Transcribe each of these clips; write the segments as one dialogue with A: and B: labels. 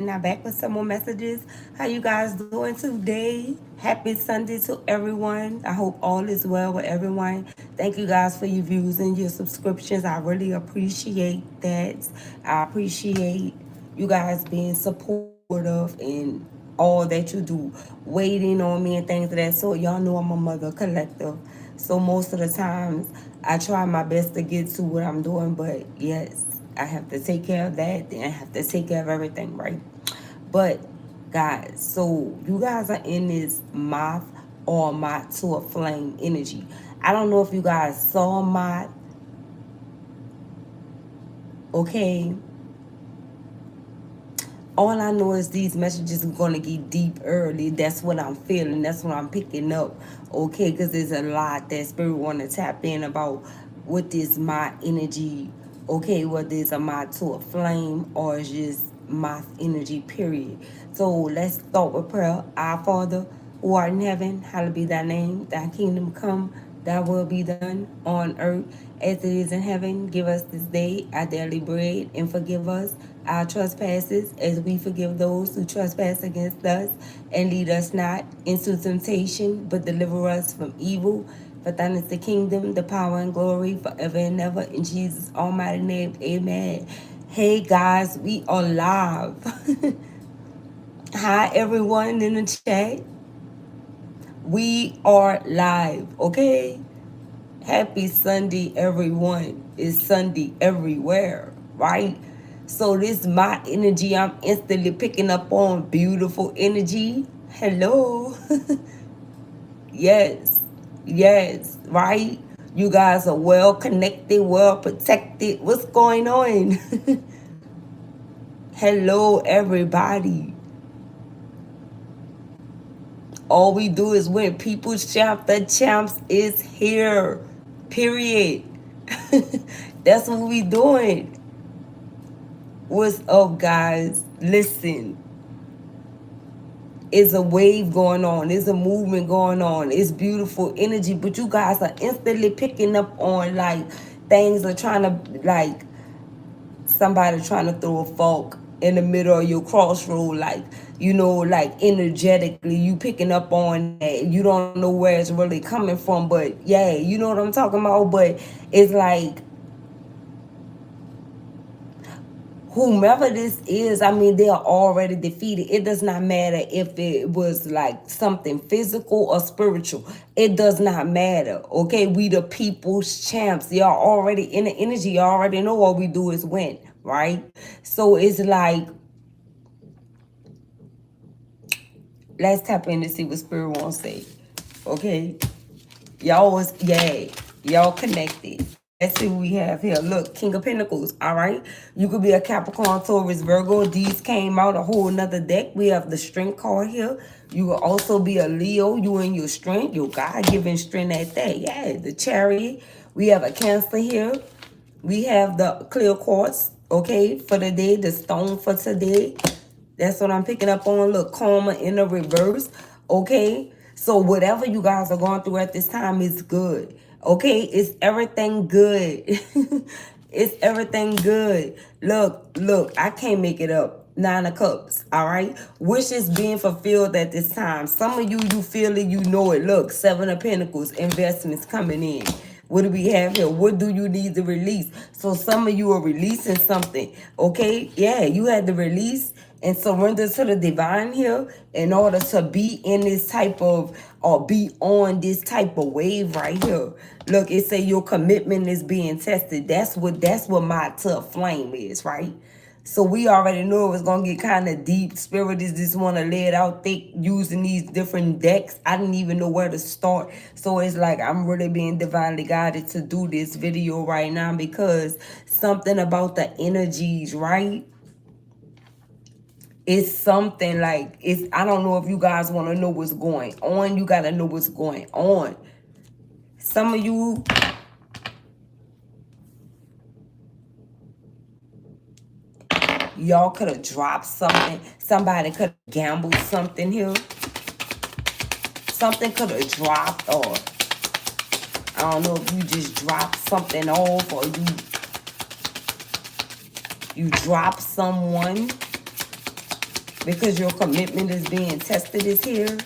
A: Now back with some more messages. How you guys doing today? Happy Sunday to everyone. I hope all is well with everyone. Thank you guys for your views and your subscriptions. I really appreciate that. I appreciate you guys being supportive and all that you do, waiting on me and things of that sort. Y'all know I'm a mother collective. So most of the times I try my best to get to what I'm doing, but yes, I have to take care of that, then I have to take care of everything, right? But guys, so you guys are in this moth or moth to a flame energy. I don't know if you guys saw moth, okay? All I know is these messages are going to get deep early. That's what I'm feeling. That's what I'm picking up. Okay, because there's a lot that spirit want to tap in about what is my energy. Okay, whether it's a moth to a flame or it's just moth energy, period. So let's start with prayer. Our Father, who art in heaven, hallowed be thy name. Thy kingdom come, thy will be done on earth as it is in heaven. Give us this day our daily bread and forgive us our trespasses as we forgive those who trespass against us. And lead us not into temptation, but deliver us from evil. For thine is the kingdom, the power, and glory forever and ever. In Jesus' almighty name, amen. Hey guys, we are live. Hi everyone in the chat. We are live, okay? Happy Sunday, everyone. It's Sunday everywhere, right? So this my energy. I'm instantly picking up on beautiful energy. Hello. Yes. Yes, right? You guys are well connected, well protected. What's going on? Hello, everybody. All we do is win. People's champ, the champs is here. Period. That's what we doing. What's up, guys? Listen, it's a wave going on. It's a movement going on. It's beautiful energy, but you guys are instantly picking up on like things are trying to like somebody trying to throw a fork in the middle of your crossroad, like like energetically, you picking up on that. You don't know where it's really coming from, but yeah, you know what I'm talking about. But it's like whomever this is, I mean, they are already defeated. It does not matter if it was like something physical or spiritual. It does not matter. Okay, we the people's champs. Y'all already in the energy. Y'all already know all we do is win, right? So it's like, let's tap in to see what spirit wants to say. Okay, y'all was y'all connected. Let's see what we have here. Look, King of Pentacles. All right, you could be a Capricorn, Taurus, Virgo. These came out a whole nother deck. We have the Strength card here. You will also be a Leo. You and your strength, your God-given strength at that. Yeah, the Chariot. We have a Cancer here. We have the clear quartz. Okay, for the day, the stone for today. That's what I'm picking up on. Look, karma in the reverse. Okay. So whatever you guys are going through at this time is good. Okay. It's everything good. It's everything good. Look, I can't make it up. Nine of Cups. All right. Wishes being fulfilled at this time. Some of you feel it, you know it. Look, Seven of Pentacles, investments coming in. What do we have here? What do you need to release? So some of you are releasing something. Okay. Yeah, you had to release and surrender to the divine here in order to be in this type of or be on this type of wave right here. Look, it say your commitment is being tested. That's what my tough flame is, right? So we already know it was gonna get kind of deep. Spirit is just want to lay it out thick using these different decks. I didn't even know where to start. So it's like I'm really being divinely guided to do this video right now because something about the energies, right? It's something like I don't know if you guys want to know what's going on. You gotta know what's going on. Some of you, y'all could have dropped something. Somebody could have gambled something here. Something could have dropped, or I don't know if you just dropped something off, or you dropped someone. because your commitment is being tested is here.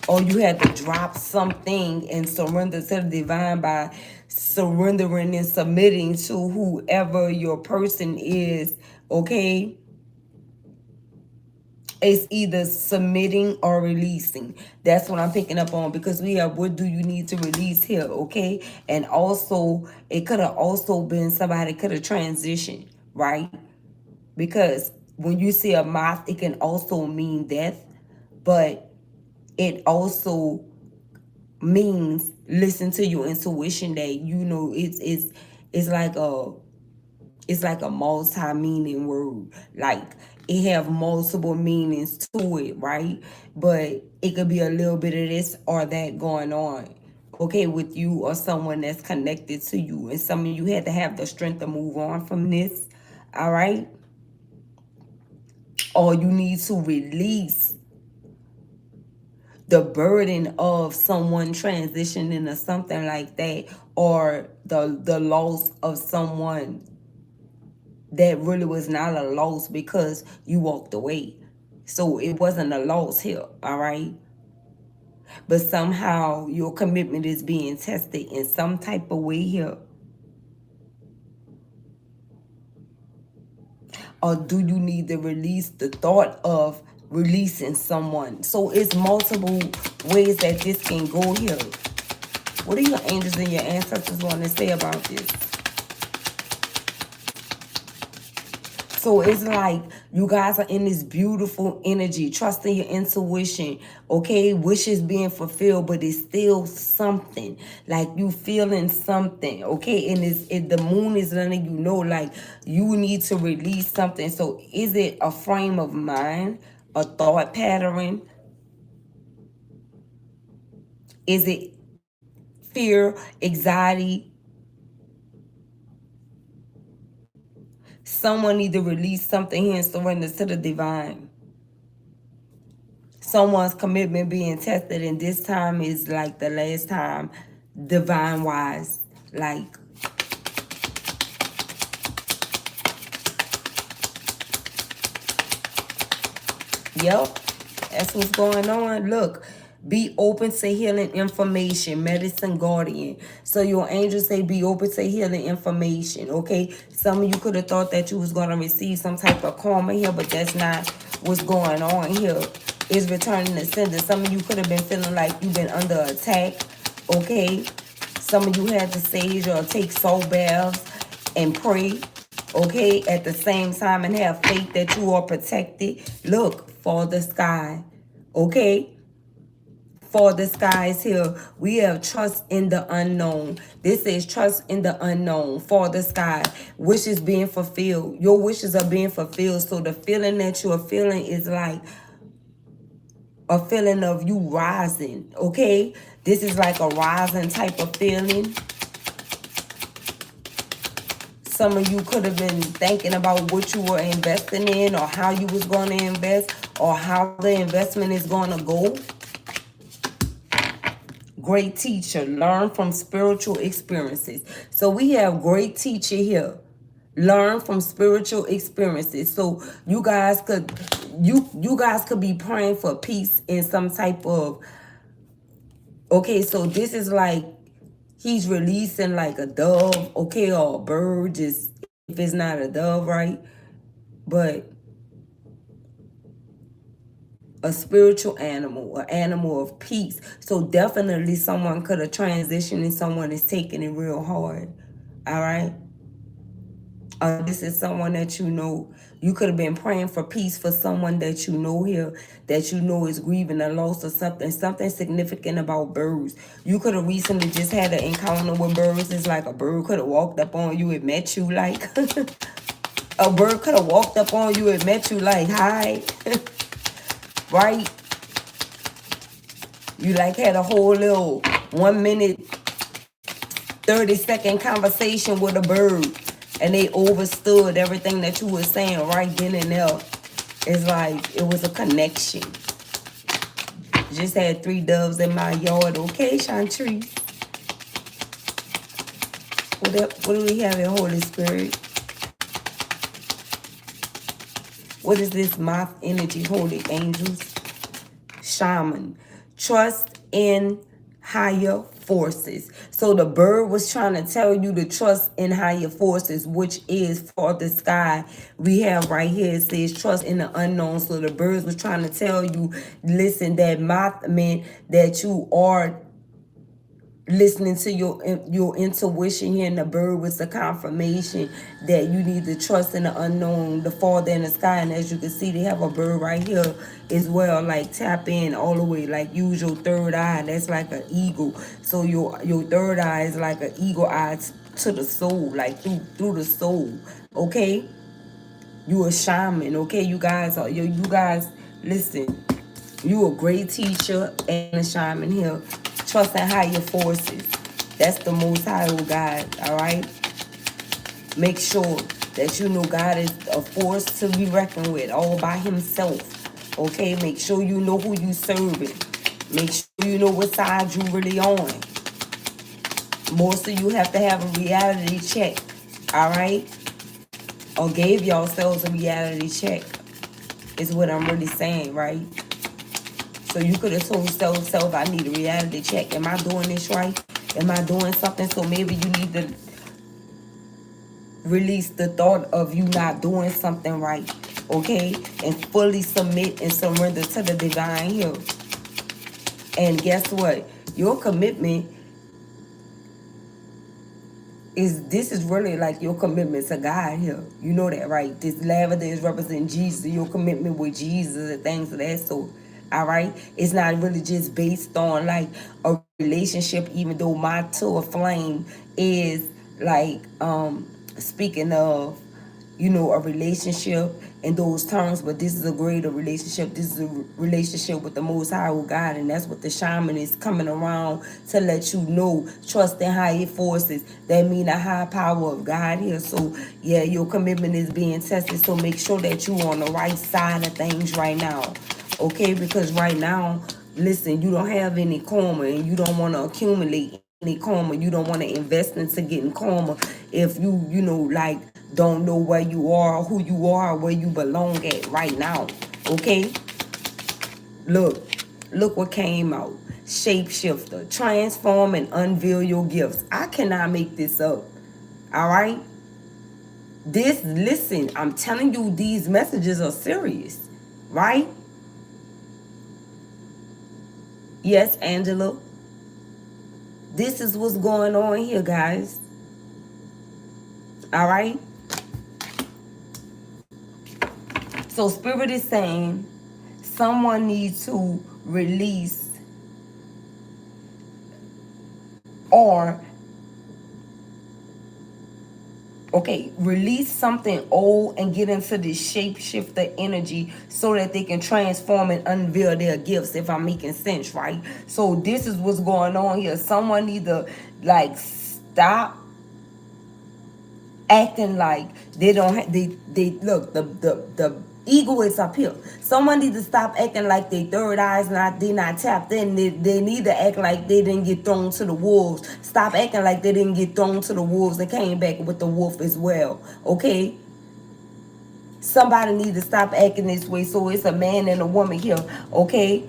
A: Or you had to drop something and surrender to the divine by surrendering and submitting to whoever your person is, okay? It's either submitting or releasing. That's what I'm picking up on, because we have what do you need to release here, okay? And also, it could have also been somebody could have transitioned, right? Because when you see a moth, it can also mean death, but it also means listen to your intuition, that you know it's like a multi-meaning word. Like, it have multiple meanings to it, right? But it could be a little bit of this or that going on, okay, with you or someone that's connected to you. And some of you had to have the strength to move on from this, all right? Or you need to release the burden of someone transitioning or something like that, or the loss of someone that really was not a loss because you walked away. So it wasn't a loss here, all right? But somehow your commitment is being tested in some type of way here. Or do you need to release the thought of releasing someone? So it's multiple ways that this can go here. What do your angels and your ancestors want to say about this? So it's like you guys are in this beautiful energy, trusting your intuition, okay? Wishes being fulfilled, but it's still something. Like you feeling something, okay? And the moon is letting you know, like, you need to release something. So is it a frame of mind, a thought pattern? Is it fear, anxiety? Someone need to release something here and surrender to the divine. Someone's commitment being tested, and this time is like the last time, divine wise. Like, yep, that's what's going on. Look, be open to healing information, medicine guardian. So your angels say be open to healing information, okay? Some of you could have thought that you was going to receive some type of karma here, but that's not what's going on here. It's returning to sender. Some of you could have been feeling like you've been under attack, okay? Some of you had to sage or take soul baths and pray, okay, at the same time, and have faith that you are protected. Look, for the sky, okay? For the skies here, we have trust in the unknown. This is trust in the unknown. For the sky, wishes being fulfilled. Your wishes are being fulfilled. So the feeling that you are feeling is like a feeling of you rising, okay? This is like a rising type of feeling. Some of you could have been thinking about what you were investing in, or how you was going to invest, or how the investment is going to go. Great teacher, learn from spiritual experiences. So we have great teacher here. Learn from spiritual experiences. So you guys could be praying for peace in some type of, okay, so this is like he's releasing like a dove, okay, or a bird, just if it's not a dove, right? But a spiritual animal, an animal of peace. So definitely someone could have transitioned and someone is taking it real hard. All right. This is someone that you know. You could have been praying for peace for someone that you know here, that you know is grieving a loss or something significant about birds. You could have recently just had an encounter with birds. It's like a bird could have walked up on you and met you like, a bird could have walked up on you and met you like, hi. Right? You like had a whole little 1 minute, 30-second conversation with a bird, and they understood everything that you were saying right then and there. It's like it was a connection. Just had 3 doves in my yard. Okay, Chantry. What do we have in Holy Spirit? What is this? Moth energy, holy angels, shaman. Trust in higher forces. So the bird was trying to tell you to trust in higher forces, which is for the sky. We have right here, it says trust in the unknown. So the birds was trying to tell you, listen, that moth meant that you are listening to your intuition here, and the bird was the confirmation that you need to trust in the unknown, the father in the sky. And as you can see, they have a bird right here as well. Like tap in all the way, like use your third eye. That's like an eagle. So your third eye is like an eagle eye to the soul, like through the soul. Okay, you a shaman. Okay, you guys are you guys listen. You a great teacher and a shaman here. Trust in higher forces. That's the most high, oh God, all right? Make sure that you know God is a force to be reckoned with all by himself, okay? Make sure you know who you serving. Make sure you know what side you really on. Most of you have to have a reality check, all right? Or gave yourselves a reality check is what I'm really saying, right? So you could have told self, I need a reality check. Am I doing this right? Am I doing something? So maybe you need to release the thought of you not doing something right, okay? And fully submit and surrender to the divine here. And guess what? Your commitment this is really like your commitment to God here. You know that, right? This lavender is representing Jesus, your commitment with Jesus and things of that sort. All right? It's not really just based on like a relationship, even though my tour flame is like speaking of, you know, a relationship in those terms, but this is a greater relationship. This is a relationship with the Most High God, and that's what the shaman is coming around to let you know. Trust in higher forces. That mean a high power of God here. So yeah, your commitment is being tested. So make sure that you on the right side of things right now, okay? Because right now, listen, you don't have any karma, and you don't want to accumulate any karma. You don't want to invest into getting karma if you know, like, don't know where you are, who you are, where you belong at right now. Okay? Look what came out. Shapeshifter. Transform and unveil your gifts. I cannot make this up. All right? Listen, I'm telling you, these messages are serious. Right? Yes, Angela. This is what's going on here, guys. All right? So Spirit is saying someone needs to release or release something old and get into this shapeshifter energy so that they can transform and unveil their gifts, if I'm making sense, right? So this is what's going on here. Someone need to like stop acting like they don't they look, the ego is up here. Someone need to stop acting like their third eyes they not tapped in. They need to act like they didn't get thrown to the wolves. Stop acting like they didn't get thrown to the wolves and came back with the wolf as well. Okay? Somebody need to stop acting this way. So it's a man and a woman here. Okay?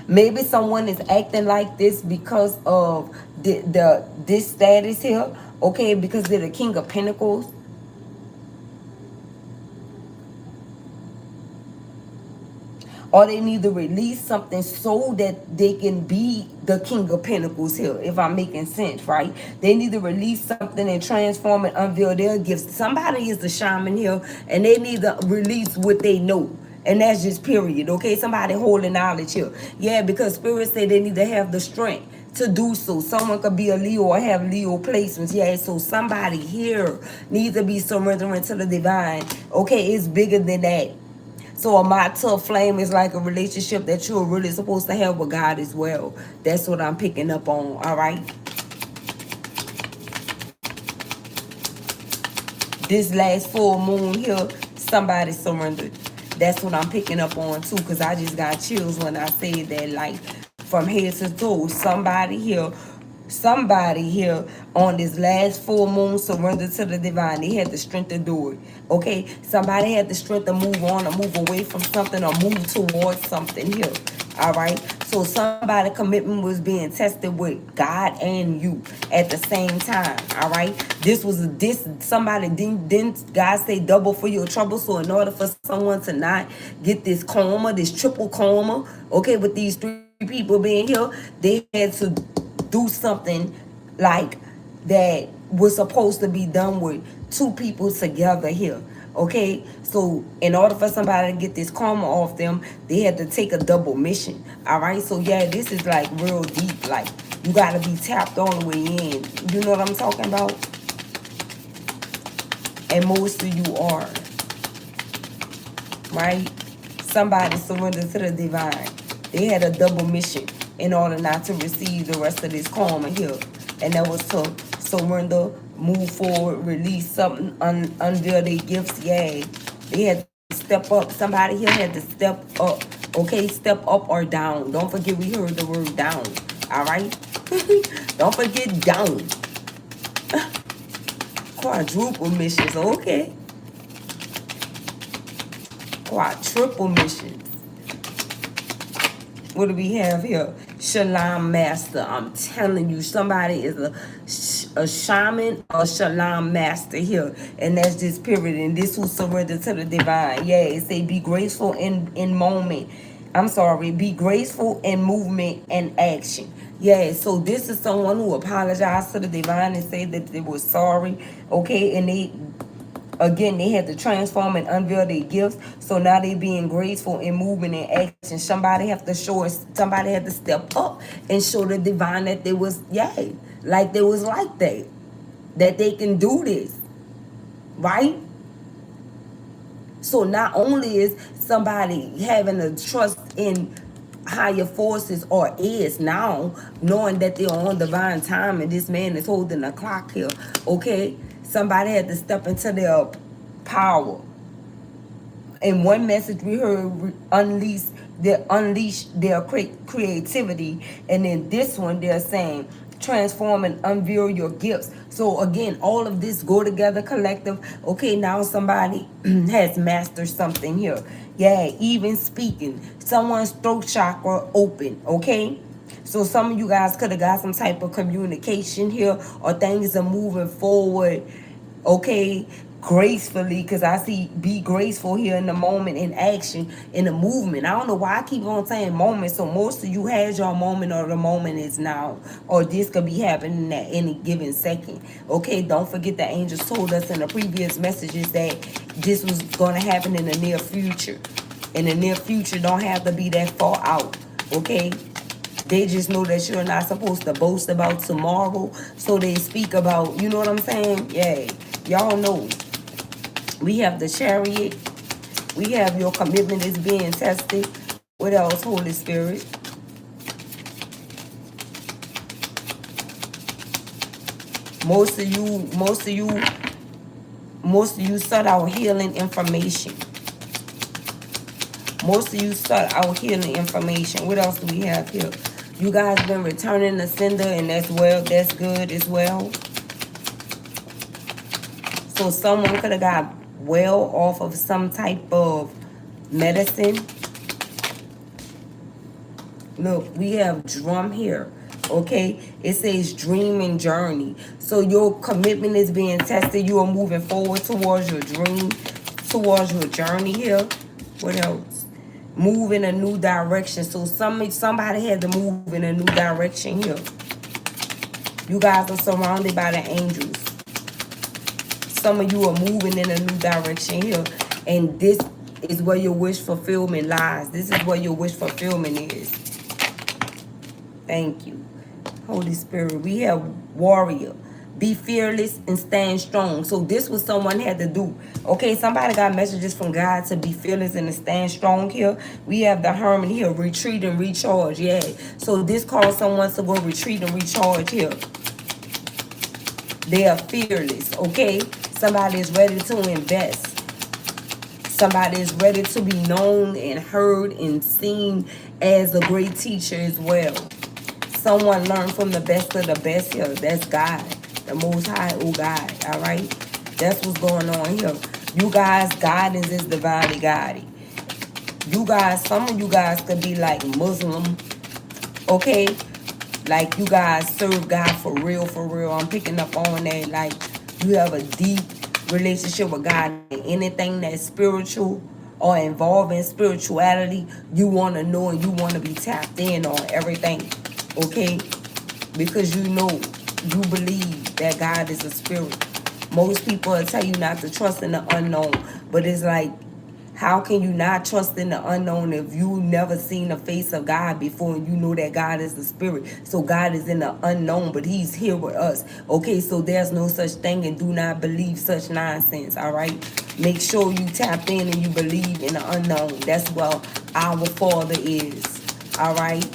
A: Maybe someone is acting like this because of this status here. Okay? Because they're the King of Pentacles. Or they need to release something so that they can be the King of Pentacles here, if I'm making sense, right? They need to release something and transform and unveil their gifts. Somebody is the shaman here, and they need to release what they know. And that's just period, okay? Somebody holding knowledge here. Yeah, because Spirit said they need to have the strength to do so. Someone could be a Leo or have Leo placements. Yeah, so somebody here needs to be surrendering to the divine. Okay, it's bigger than that. So a Moth Moth flame is like a relationship that you're really supposed to have with God as well. That's what I'm picking up on, all right? This last full moon here, somebody surrendered. That's what I'm picking up on too, because I just got chills when I said that, like, from head to toe, somebody here Somebody here on this last full moon surrender to the divine. They had the strength to do it. Okay, somebody had the strength to move on or move away from something or move towards something here. All right, so somebody commitment was being tested with God and you at the same time. All right, this somebody didn't God say double for your trouble. So in order for someone to not get this karma, this triple karma, okay, with these three people being here, they had to do something like that was supposed to be done with two people together here. Okay, so in order for somebody to get this karma off them, they had to take a double mission. All right, so yeah, this is like real deep. Like, you got to be tapped all the way in. You know what I'm talking about? And most of you are, right? Somebody surrendered to the divine. They had a double mission in order not to receive the rest of this karma here. And that was to surrender, move forward, release something, unveil their gifts. Yay. They had to step up. Somebody here had to step up. Okay, step up or down. Don't forget we heard the word down. All right? Don't forget down. Quadruple missions. Okay. Quadruple missions. What do we have here? Shalom master. I'm telling you, somebody is a shaman or shalom master here. And that's this period. And this who surrender to the divine. Yeah, it say be graceful in moment. I'm sorry. Be graceful in movement and action. Yeah, so this is someone who apologized to the divine and said that they were sorry. Okay, and they had to transform and unveil their gifts. So now they being graceful in movement and action. Somebody had to step up and show the divine that they was, yay, like they was like that they can do this, right? So not only is somebody having a trust in higher forces or is now knowing that they're on divine time and this man is holding a clock here, okay? Somebody had to step into their power. In one message we heard unleash their creativity, and in this one they're saying transform and unveil your gifts. So again, all of this go together collective. Okay, now somebody has mastered something here. Yeah, even speaking, someone's throat chakra open. Okay, so some of you guys could have got some type of communication here, or things are moving forward, okay, gracefully, because I see be graceful here in the moment, in action, in the movement. I don't know why I keep on saying moment. So most of you has your moment, or the moment is now, or this could be happening at any given second. Okay, don't forget the angels told us in the previous messages that this was going to happen in the near future. In the near future don't have to be that far out. Okay, they just know that you're not supposed to boast about tomorrow, so they speak about, you know what I'm saying? Yay. Y'all know. We have the chariot. We have your commitment is being tested. What else, Holy Spirit? Most of you sought out healing information. Most of you sought out healing information. What else do we have here? You guys been returning the sender, and that's good as well. So someone could have got well off of some type of medicine. Look, we have drum here. Okay, it says dream and journey. So your commitment is being tested. You are moving forward towards your dream, towards your journey here. What else? Move in a new direction. So somebody had to move in a new direction here. You guys are surrounded by the angels. Some of you are moving in a new direction here. And this is where your wish fulfillment lies. This is where your wish fulfillment is. Thank you, Holy Spirit. We have warrior. Be fearless and stand strong. So this was someone had to do. Okay, somebody got messages from God to be fearless and to stand strong here. We have the hermit here. Retreat and recharge. Yeah. So this calls someone to go retreat and recharge here. They are fearless. Okay. Somebody is ready to invest. Somebody is ready to be known and heard and seen as a great teacher as well. Someone learn from the best of the best here. That's God, the Most High, oh God. All right, that's what's going on here. You guys' guidance is divinely guided. You guys, some of you guys could be like Muslim, okay? Like you guys serve God for real, for real. I'm picking up on that. Like you have a deep relationship with God. Anything that's spiritual or involving spirituality, you want to know and you want to be tapped in on everything, okay? Because you know, you believe that God is a spirit. Most people will tell you not to trust in the unknown, but it's like, how can you not trust in the unknown if you never seen the face of God before and you know that God is the spirit? So God is in the unknown, but he's here with us. Okay, so there's no such thing, and do not believe such nonsense, all right? Make sure you tap in and you believe in the unknown. That's what our Father is, all right?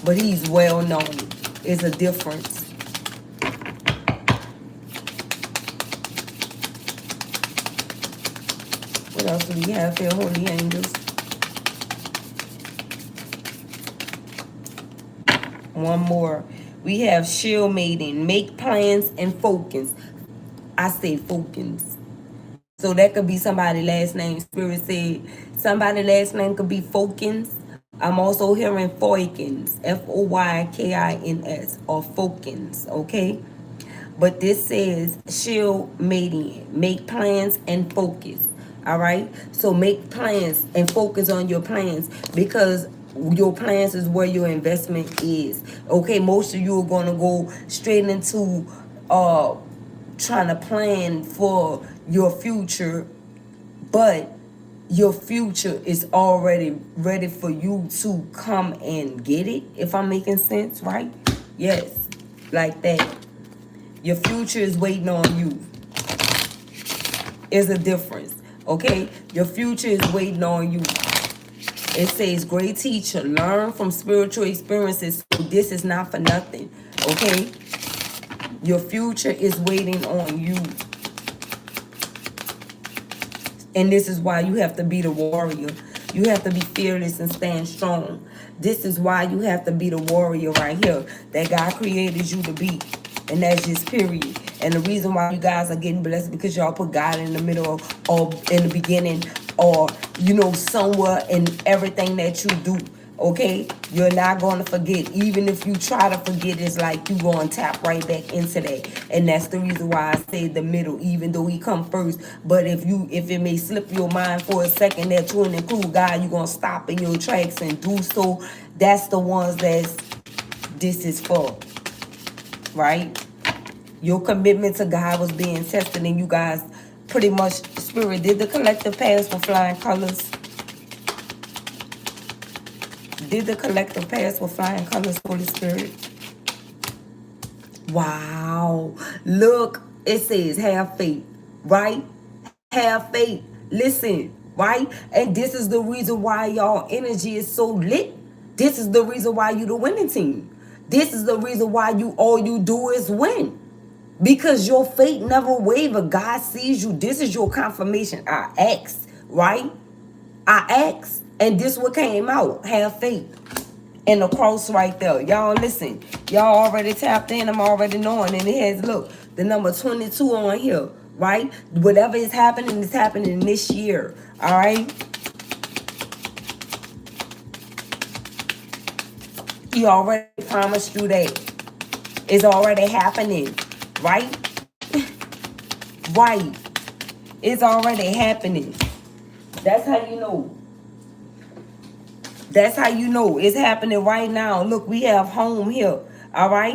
A: But he's well known. It's a difference. What else do we have here, holy angels? One more. We have shield maiden. Make plans and focus. I say focus. So that could be somebody last name. Spirit said somebody last name could be Fokins. I'm also hearing Foykins. Foykins or Fokins. Okay. But this says shield maiden. Make plans and focus. All right. So make plans and focus on your plans, because your plans is where your investment is. Okay. Most of you are going to go straight into trying to plan for your future, but your future is already ready for you to come and get it, if I'm making sense, right? Yes, like that. Your future is waiting on you. Is a difference, okay? Your future is waiting on you. It says, great teacher, learn from spiritual experiences. So this is not for nothing, okay? Your future is waiting on you. And this is why you have to be the warrior. You have to be fearless and stand strong. This is why you have to be the warrior right here that God created you to be. And that's just period. And the reason why you guys are getting blessed because y'all put God in the middle or in the beginning, or, you know, somewhere in everything that you do. Okay, you're not going to forget. Even if you try to forget, it's like you going to tap right back into that. And that's the reason why I say the middle, even though he come first. But if it may slip your mind for a second that you include God, you're going to stop in your tracks and do so. That's the ones this is for, right? Your commitment to God was being tested, and you guys pretty much, Spirit did the collective pass for flying colors. Did the collective pass with flying colors, Holy Spirit? Wow. Look, it says have faith, right? Have faith. Listen, right? And this is the reason why y'all energy is so lit. This is the reason why you the winning team. This is the reason why all you do is win. Because your faith never waver. God sees you. This is your confirmation. I asked, right? I asked, and this what came out. Have faith. And the cross right there. Y'all listen. Y'all already tapped in. I'm already knowing. And it has, look, the number 22 on here, right? Whatever is happening this year. All right? He already promised you that. It's already happening. Right? Right. It's already happening. That's how you know. That's how you know it's happening right now. Look, we have home here. All right?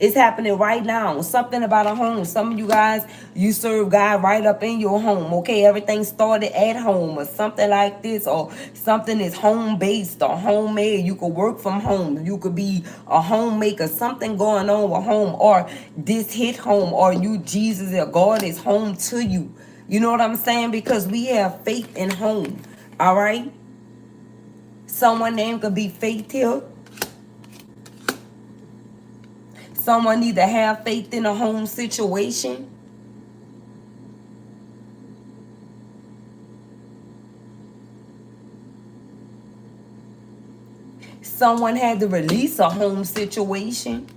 A: It's happening right now. Something about a home. Some of you guys, you serve God right up in your home. Okay, everything started at home or something like this, or something is home-based or homemade. You could work from home. You could be a homemaker. Something going on with home, or this hit home, or you, Jesus or God is home to you. You know what I'm saying? Because we have faith in home. All right? Someone name could be Faith here. Someone need to have faith in a home situation. Someone had to release a home situation.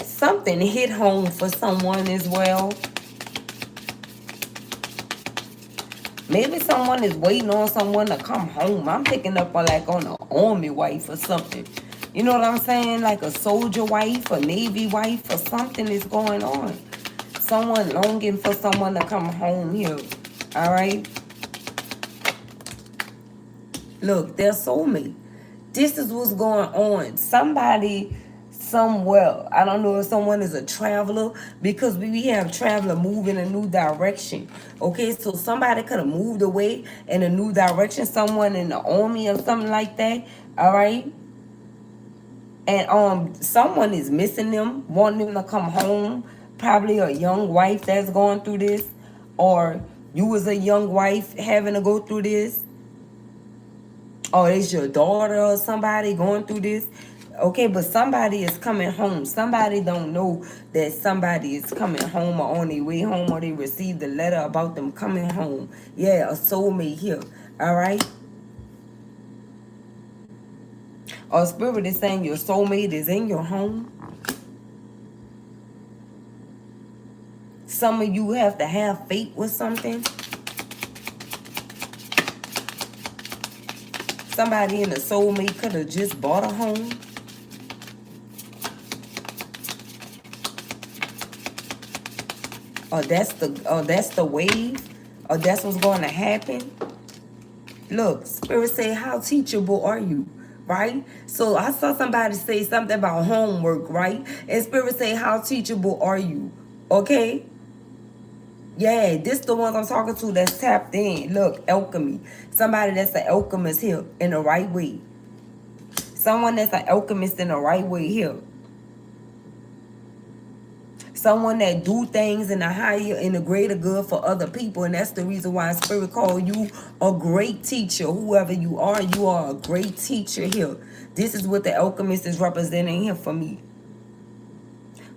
A: Something hit home for someone as well. Maybe someone is waiting on someone to come home. I'm picking up on like on an army wife or something. You know what I'm saying? Like a soldier wife, a Navy wife, or something is going on. Someone longing for someone to come home here. All right? Look, they're soulmate. This is what's going on. Somebody somewhere, I don't know if someone is a traveler, because we have traveler move in a new direction. Okay, so somebody could have moved away in a new direction, someone in the army or something like that. All right. And someone is missing them, wanting them to come home. Probably a young wife that's going through this, or you was a young wife having to go through this, or it's your daughter or somebody going through this. Okay, but somebody is coming home. Somebody don't know that somebody is coming home or on their way home, or they received a letter about them coming home. Yeah, a soulmate here. All right. Or spirit is saying your soulmate is in your home. Some of you have to have faith with something. Somebody in a soulmate could have just bought a home. Or that's the wave. Or that's what's going to happen. Look, spirit say, how teachable are you? Right? So I saw somebody say something about homework, right? And spirit say, how teachable are you? Okay? Yeah, this the ones I'm talking to that's tapped in. Look, alchemy. Somebody that's an alchemist here in the right way. Someone that's an alchemist in the right way here. Someone that do things in a higher, in a greater good for other people. And that's the reason why Spirit called you a great teacher. Whoever you are a great teacher here. This is what the alchemist is representing here for me.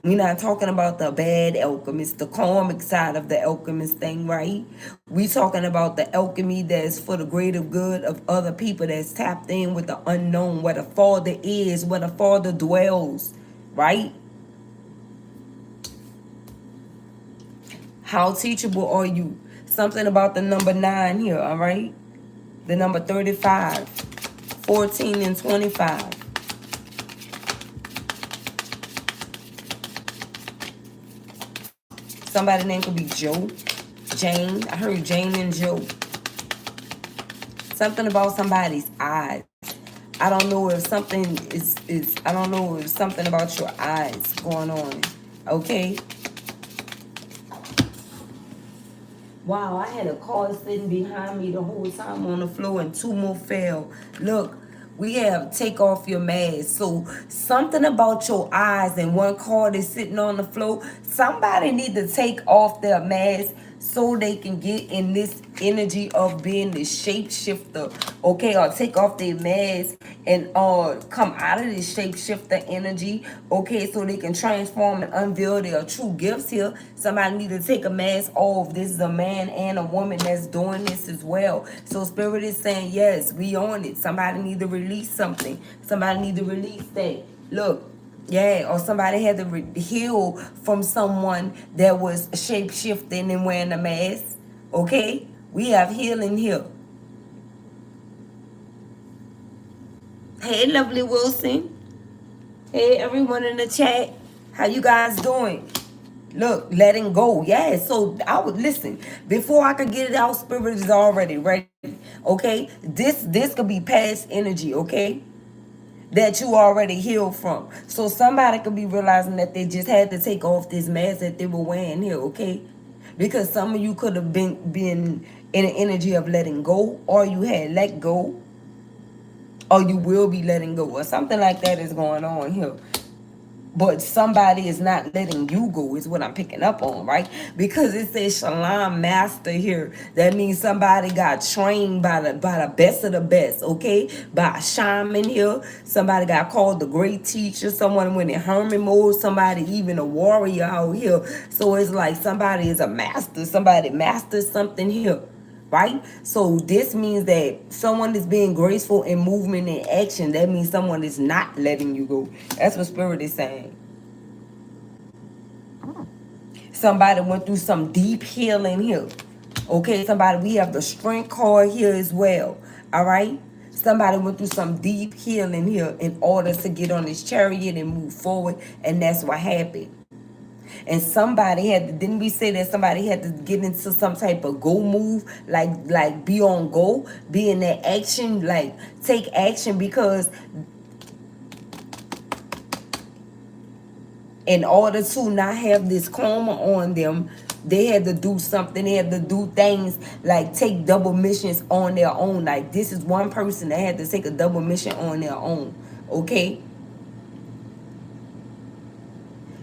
A: We're not talking about the bad alchemist, the karmic side of the alchemist thing, right? We talking about the alchemy that's for the greater good of other people, that's tapped in with the unknown, where the Father is, where the Father dwells, right? How teachable are you? Something about the number 9 here, all right? The number 35, 14, and 25. Somebody's name could be Joe, Jane. I heard Jane and Joe. Something about somebody's eyes. I don't know if something I don't know if something about your eyes going on. Okay? Wow, I had a car sitting behind me the whole time on the floor and 2 more fell. Look, we have take off your mask. So something about your eyes and 1 card is sitting on the floor. Somebody need to take off their mask so they can get in this energy of being the shapeshifter. Okay, or take off their mask and come out of this shapeshifter energy. Okay, so they can transform and unveil their true gifts here. Somebody need to take a mask off. This is a man and a woman that's doing this as well. So Spirit is saying, yes, we on it. Somebody need to release something. Somebody need to release that. Look. Yeah, or somebody had to heal from someone that was shape-shifting and wearing a mask. Okay? We have healing here. Hey, Lovely Wilson. Hey, everyone in the chat. How you guys doing? Look, letting go. Yeah, so I would listen. Before I could get it out, Spirit is already ready. Okay? This could be past energy, okay? That you already healed from. So somebody could be realizing that they just had to take off this mask that they were wearing here, okay? Because some of you could have been in an energy of letting go, or you had let go, or you will be letting go, or something like that is going on here. But somebody is not letting you go is what I'm picking up on, right? Because it says Shalom Master here. That means somebody got trained by the best of the best, okay? By a shaman here. Somebody got called the great teacher. Someone went in hermit mode. Somebody even a warrior out here. So it's like somebody is a master. Somebody masters something here, right? So this means that someone is being graceful in movement and action. That means someone is not letting you go. That's what Spirit is saying. Somebody went through some deep healing here. Okay, somebody, we have the strength card here as well. All right. Somebody went through some deep healing here in order to get on this chariot and move forward. And that's what happened. And somebody had to, didn't we say that somebody had to get into some type of go move, like be on go, be in that action, like take action, because in order to not have this karma on them, they had to do something. They had to do things like take double missions on their own. Like this is one person that had to take a double mission on their own. Okay.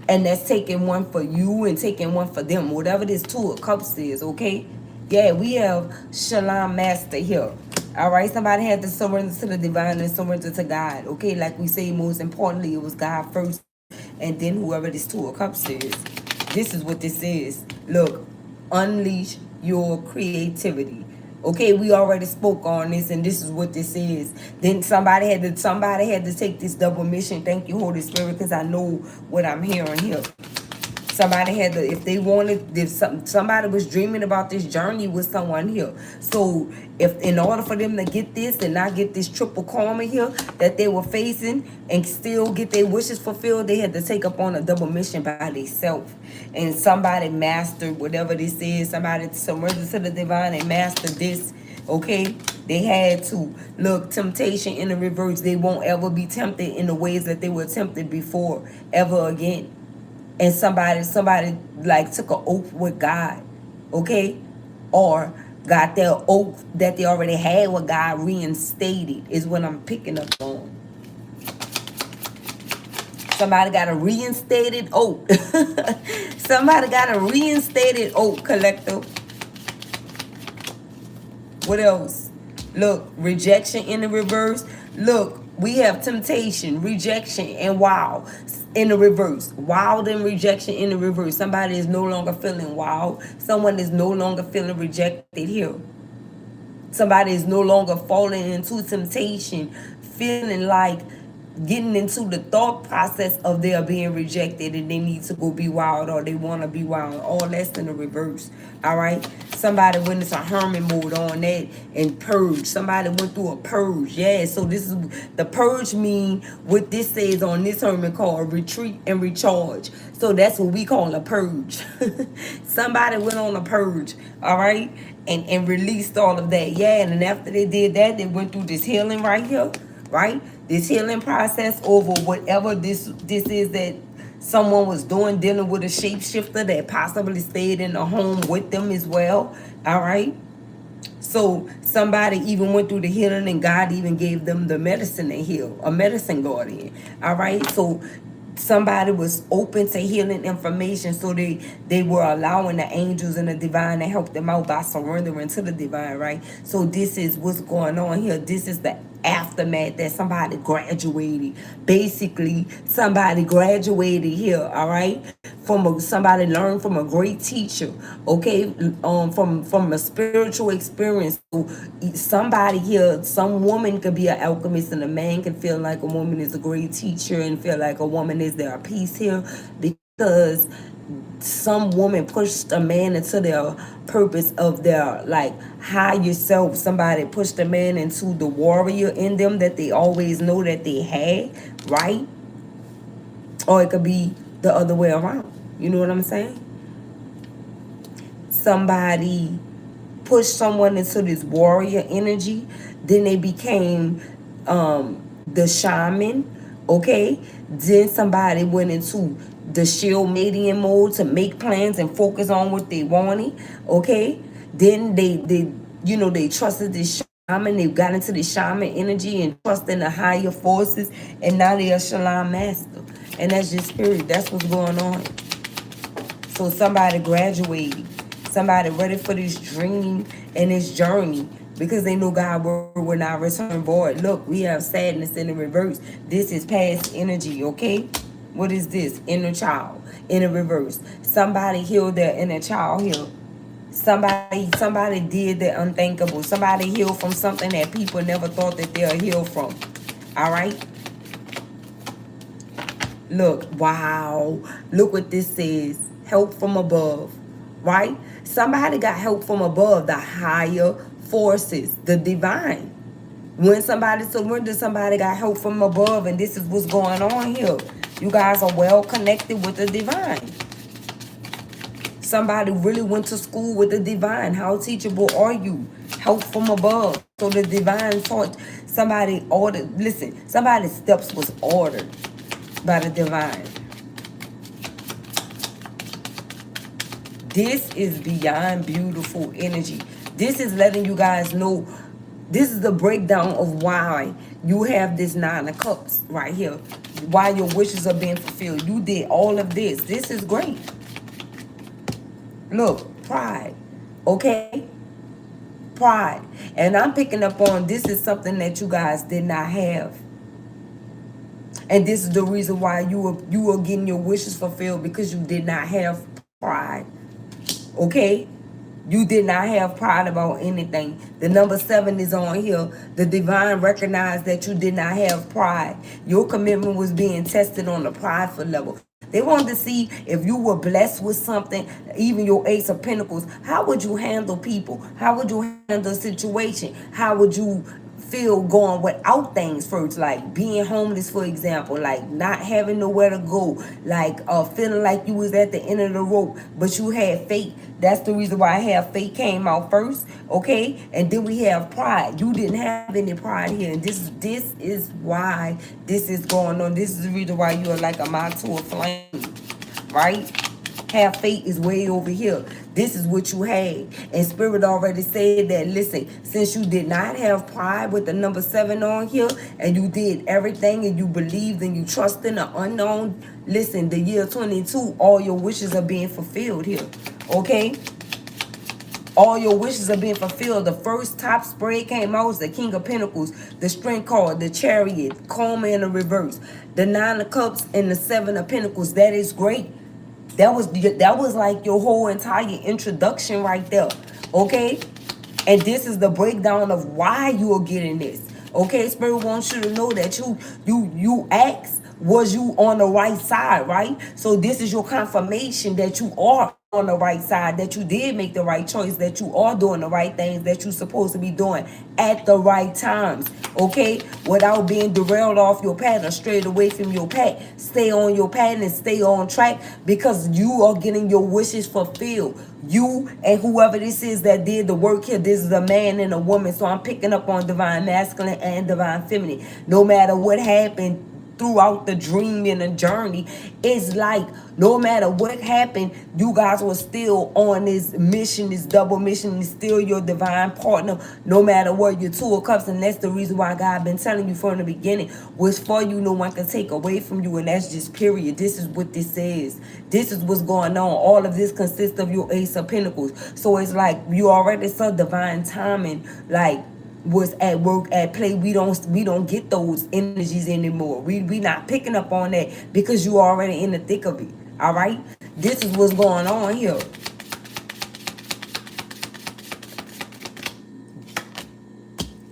A: And that's taking one for you and taking one for them. Whatever this Two of Cups is, okay? Yeah, we have Shalom Master here. All right, somebody had to surrender to the divine and surrender to God. Okay, like we say, most importantly, it was God first, and then whoever this Two of Cups is. This is what this is. Look, unleash your creativity. Okay, we already spoke on this, and this is what this is. Then somebody had to take this double mission. Thank you, Holy Spirit, because I know what I'm hearing here. Somebody had to, if they wanted, if somebody was dreaming about this journey with someone here. So if in order for them to get this and not get this triple karma here that they were facing and still get their wishes fulfilled, they had to take up on a double mission by themselves. And somebody mastered whatever this is. Somebody surrendered to the divine and mastered this. Okay, they had to. Look, temptation in the reverse. They won't ever be tempted in the ways that they were tempted before ever again. And somebody like took an oath with God, okay, or got their oath that they already had with God reinstated is what I'm picking up on. Somebody got a reinstated oath. Somebody got a reinstated oath, collective. What else? Look, rejection in the reverse. Look, we have temptation, rejection, and wow in the reverse. Wild and rejection in the reverse. Somebody is no longer feeling wild. Someone is no longer feeling rejected here. Somebody is no longer falling into temptation, feeling like getting into the thought process of they are being rejected and they need to go be wild or they want to be wild. All that's in the reverse. All right. Somebody went into hermit mode on that and purge. Somebody went through a purge. Yeah. So this is the purge mean what this says on this hermit called retreat and recharge. So that's what we call a purge. Somebody went on a purge. All right. And released all of that. Yeah. And then after they did that, they went through this healing right here. Right? This healing process over whatever this is that someone was doing, dealing with a shapeshifter that possibly stayed in the home with them as well. All right. So somebody even went through the healing and God even gave them the medicine to heal, a medicine guardian. All right. So somebody was open to healing information, so they were allowing the angels and the divine to help them out by surrendering to the divine, right? So this is what's going on here. This is the aftermath that somebody graduated. Basically, somebody graduated here, all right? Somebody learned from a great teacher, okay? From a spiritual experience. So somebody here, some woman could be an alchemist, and a man can feel like a woman is a great teacher and feel like a woman is their piece here, because some woman pushed a man into their purpose of their like higher self. Somebody pushed a man into the warrior in them that they always know that they had, right? Or it could be the other way around. You know what I'm saying? Somebody pushed someone into this warrior energy, then they became the shaman, okay? Then somebody went into the shield medium mode to make plans and focus on what they wanted, okay? Then they trusted this shaman. They got into the shaman energy and trust in the higher forces, and now they are Shalom Master. And that's just spirit. That's what's going on. So somebody graduating, somebody ready for this dream and this journey because they know God will not return void. Look, we have sadness in the reverse. This is past energy, okay? What is this? Inner child in the reverse. Somebody healed their inner child here. Somebody did the unthinkable. Somebody healed from something that people never thought that they'll heal from. All right? Look, wow. Look what this says. Help from above. Right? Somebody got help from above, the higher forces, the divine. When somebody surrendered, somebody got help from above, and this is what's going on here. You guys are well connected with the divine. Somebody really went to school with the divine. How teachable are you? Help from above. So the divine taught somebody ordered. Listen, somebody's steps was ordered by the divine. This is beyond beautiful energy. This is letting you guys know. This is the breakdown of why you have this 9 of cups right here. Why your wishes are being fulfilled. You did all of this. This is great. Look, pride. Okay? Pride. And I'm picking up on this is something that you guys did not have. And this is the reason why you are getting your wishes fulfilled, because you did not have pride. Okay? You did not have pride about anything. The number 7 is on here. The divine recognized that you did not have pride. Your commitment was being tested on the prideful level. They wanted to see if you were blessed with something, even your Ace of Pentacles. How would you handle people? How would you handle a situation? How would you feel going without things first, like being homeless, for example, like not having nowhere to go, like feeling like you was at the end of the rope, but you had faith. That's the reason why I have faith came out first, okay? And then we have pride. You didn't have any pride here, and this is why this is going on. This is the reason why you are like a moth to a flame, right? Have faith is way over here. This is what you had. And Spirit already said that, listen, since you did not have pride with the number 7 on here, and you did everything, and you believed and you trusted in the unknown, listen, the year 22, all your wishes are being fulfilled here. Okay? All your wishes are being fulfilled. The first top spread came out was the King of Pentacles, the Strength card, the Chariot, Karma in the reverse, the 9 of Cups, and the 7 of Pentacles. That is great. That was like your whole entire introduction right there. Okay? And this is the breakdown of why you are getting this. Okay? Spirit wants you to know that you asked, was you on the right side, right? So this is your confirmation that you are on the right side, that you did make the right choice, that you are doing the right things that you're supposed to be doing at the right times, okay? Without being derailed off your path or strayed away from your path. Stay on your path and stay on track, because you are getting your wishes fulfilled. You and whoever this is that did the work here, this is a man and a woman. So I'm picking up on divine masculine and divine feminine. No matter what happened throughout the dream and the journey, it's like no matter what happened, you guys were still on this mission, this double mission, is still your divine partner, no matter what. Your 2 of Cups, and that's the reason why God been telling you from the beginning, was for you, no one can take away from you, and that's just period. This is what this is. This is what's going on. All of this consists of your Ace of Pentacles. So it's like you already saw divine timing, like was at work, at play. We don't get those energies anymore. We not picking up on that because you already in the thick of it. All right, this is what's going on here.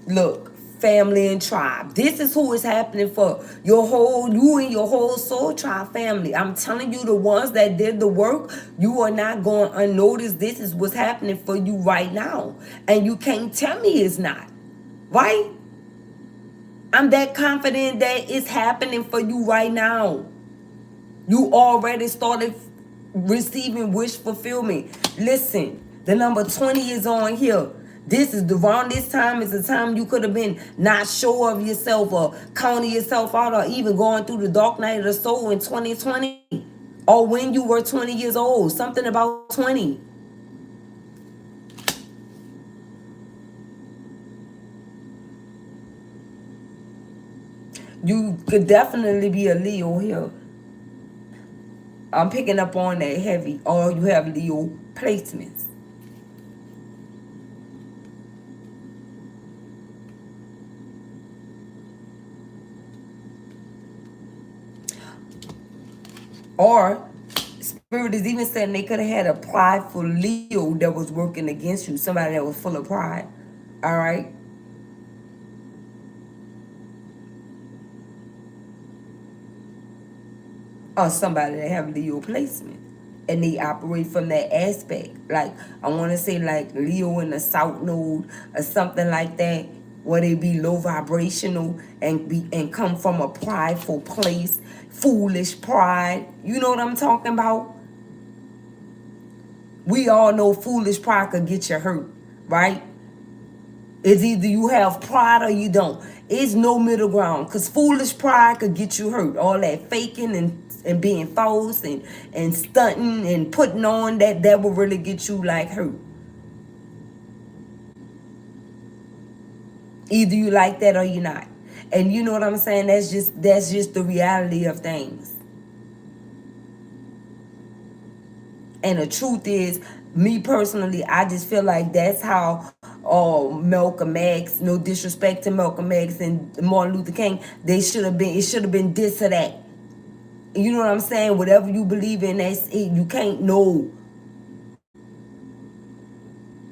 A: Look, family and tribe. This is who is happening for you and your whole soul tribe family. I'm telling you, the ones that did the work, you are not going unnoticed. This is what's happening for you right now, and you can't tell me it's not. Right? I'm that confident that it's happening for you right now. You already started receiving wish fulfillment. Listen, the number 20 is on here. This is around this time is the time you could have been not sure of yourself, or counting yourself out, or even going through the dark night of the soul in 2020. Or when you were 20 years old. Something about 20. You could definitely be a Leo here. I'm picking up on that heavy. Or you have Leo placements. Or Spirit is even saying they could have had a prideful Leo that was working against you. Somebody that was full of pride. All right. Or somebody that have Leo placement. And they operate from that aspect. Like, I want to say like Leo in the South Node or something like that. Where they be low vibrational and come from a prideful place. Foolish pride. You know what I'm talking about? We all know foolish pride could get you hurt, right? It's either you have pride or you don't. It's no middle ground, because foolish pride could get you hurt. All that faking and being false and stunting and putting on, that will really get you like hurt. Either you like that or you're not. And you know what I'm saying? That's just the reality of things. And the truth is, me personally, I just feel like that's how Malcolm X, no disrespect to Malcolm X and Martin Luther King, it should have been this or that. You know what I'm saying? Whatever you believe in, that's it. You can't know.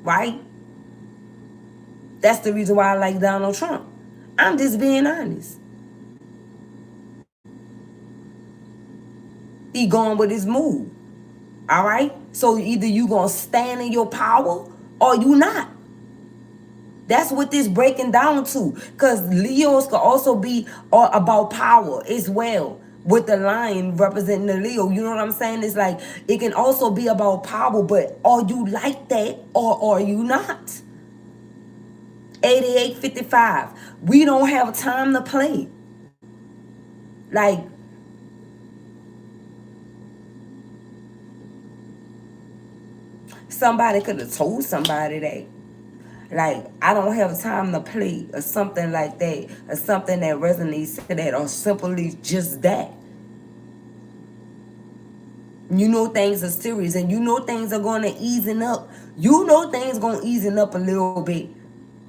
A: Right? That's the reason why I like Donald Trump. I'm just being honest. He going with his move. All right? So either you going to stand in your power or you not. That's what this breaking down to. Because Leos could also be about power as well. With the lion representing the Leo. You know what I'm saying? It's like, it can also be about power, but are you like that or are you not? 8855. We don't have time to play. Like, somebody could have told somebody that. Like, I don't have time to play or something like that. Or something that resonates to that. Or simply just that. You know things are serious. And you know things are going to easing up. You know things going to easing up a little bit.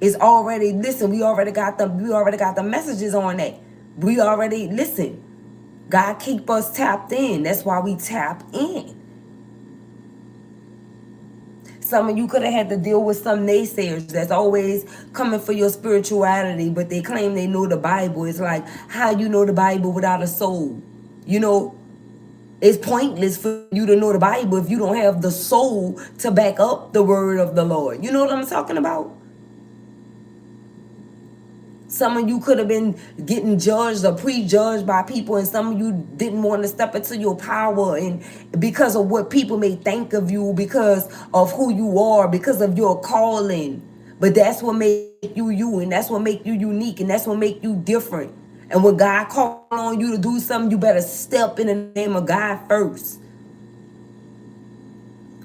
A: It's already, listen, we already got the messages on that. We already, listen. God keep us tapped in. That's why we tap in. Some of you could have had to deal with some naysayers that's always coming for your spirituality, but they claim they know the Bible. It's like, how you know the Bible without a soul? You know, it's pointless for you to know the Bible if you don't have the soul to back up the word of the Lord. You know what I'm talking about? Some of you could have been getting judged or prejudged by people, and some of you didn't want to step into your power, and because of what people may think of you, because of who you are, because of your calling. But that's what makes you you, and that's what makes you unique, and that's what makes you different. And when God calls on you to do something, you better step in the name of God first.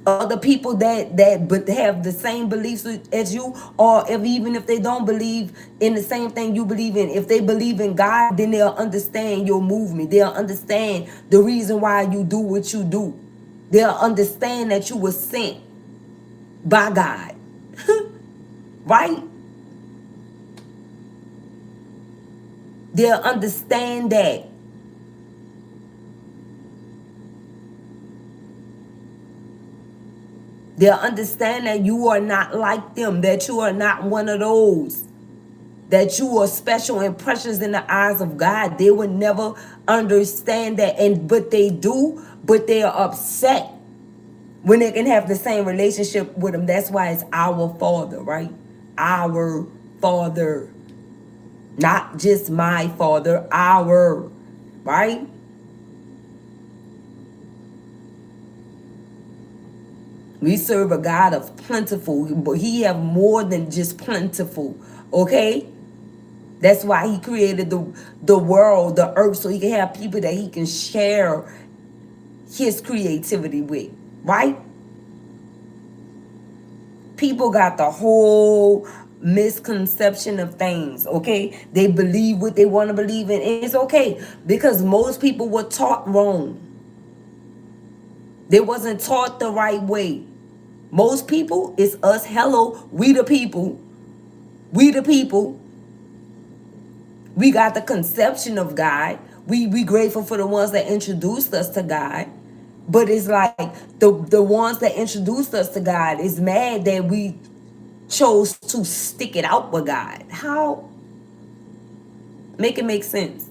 A: Other people that but have the same beliefs as you, or even if they don't believe in the same thing you believe in, if they believe in God, then they'll understand your movement. They'll understand the reason why you do what you do. They'll understand that you were sent by God. Right? They'll understand that. They'll understand that you are not like them, that you are not one of those, that you are special and precious in the eyes of God. They would never understand that, but they do, but they are upset when they can have the same relationship with him. That's why it's our Father, right? Our Father. Not just my Father, our, right? We serve a God of plentiful, but he have more than just plentiful, okay? That's why he created the world, the earth, so he can have people that he can share his creativity with, right? People got the whole misconception of things, okay? They believe what they want to believe in, and it's okay, because most people were taught wrong. They wasn't taught the right way. Most people, it's us. Hello, we the people. We the people. We got the conception of God. We grateful for the ones that introduced us to God. But it's like the ones that introduced us to God is mad that we chose to stick it out with God. How? Make it make sense.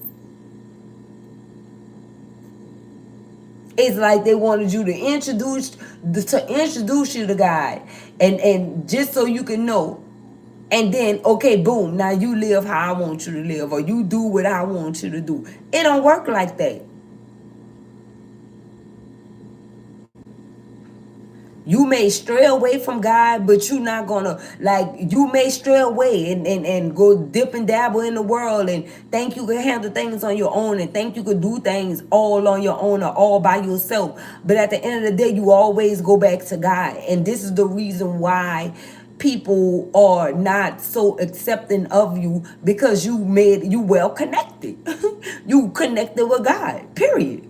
A: It's like they wanted you to introduce you to God, and just so you can know, and then okay, boom, now you live how I want you to live, or you do what I want you to do. It don't work like that. You may stray away from God, but you're not gonna, like, you may stray away and go dip and dabble in the world and think you can handle things on your own and think you could do things all on your own or all by yourself. But at the end of the day, you always go back to God. And this is the reason why people are not so accepting of you, because you well connected. You connected with God, period.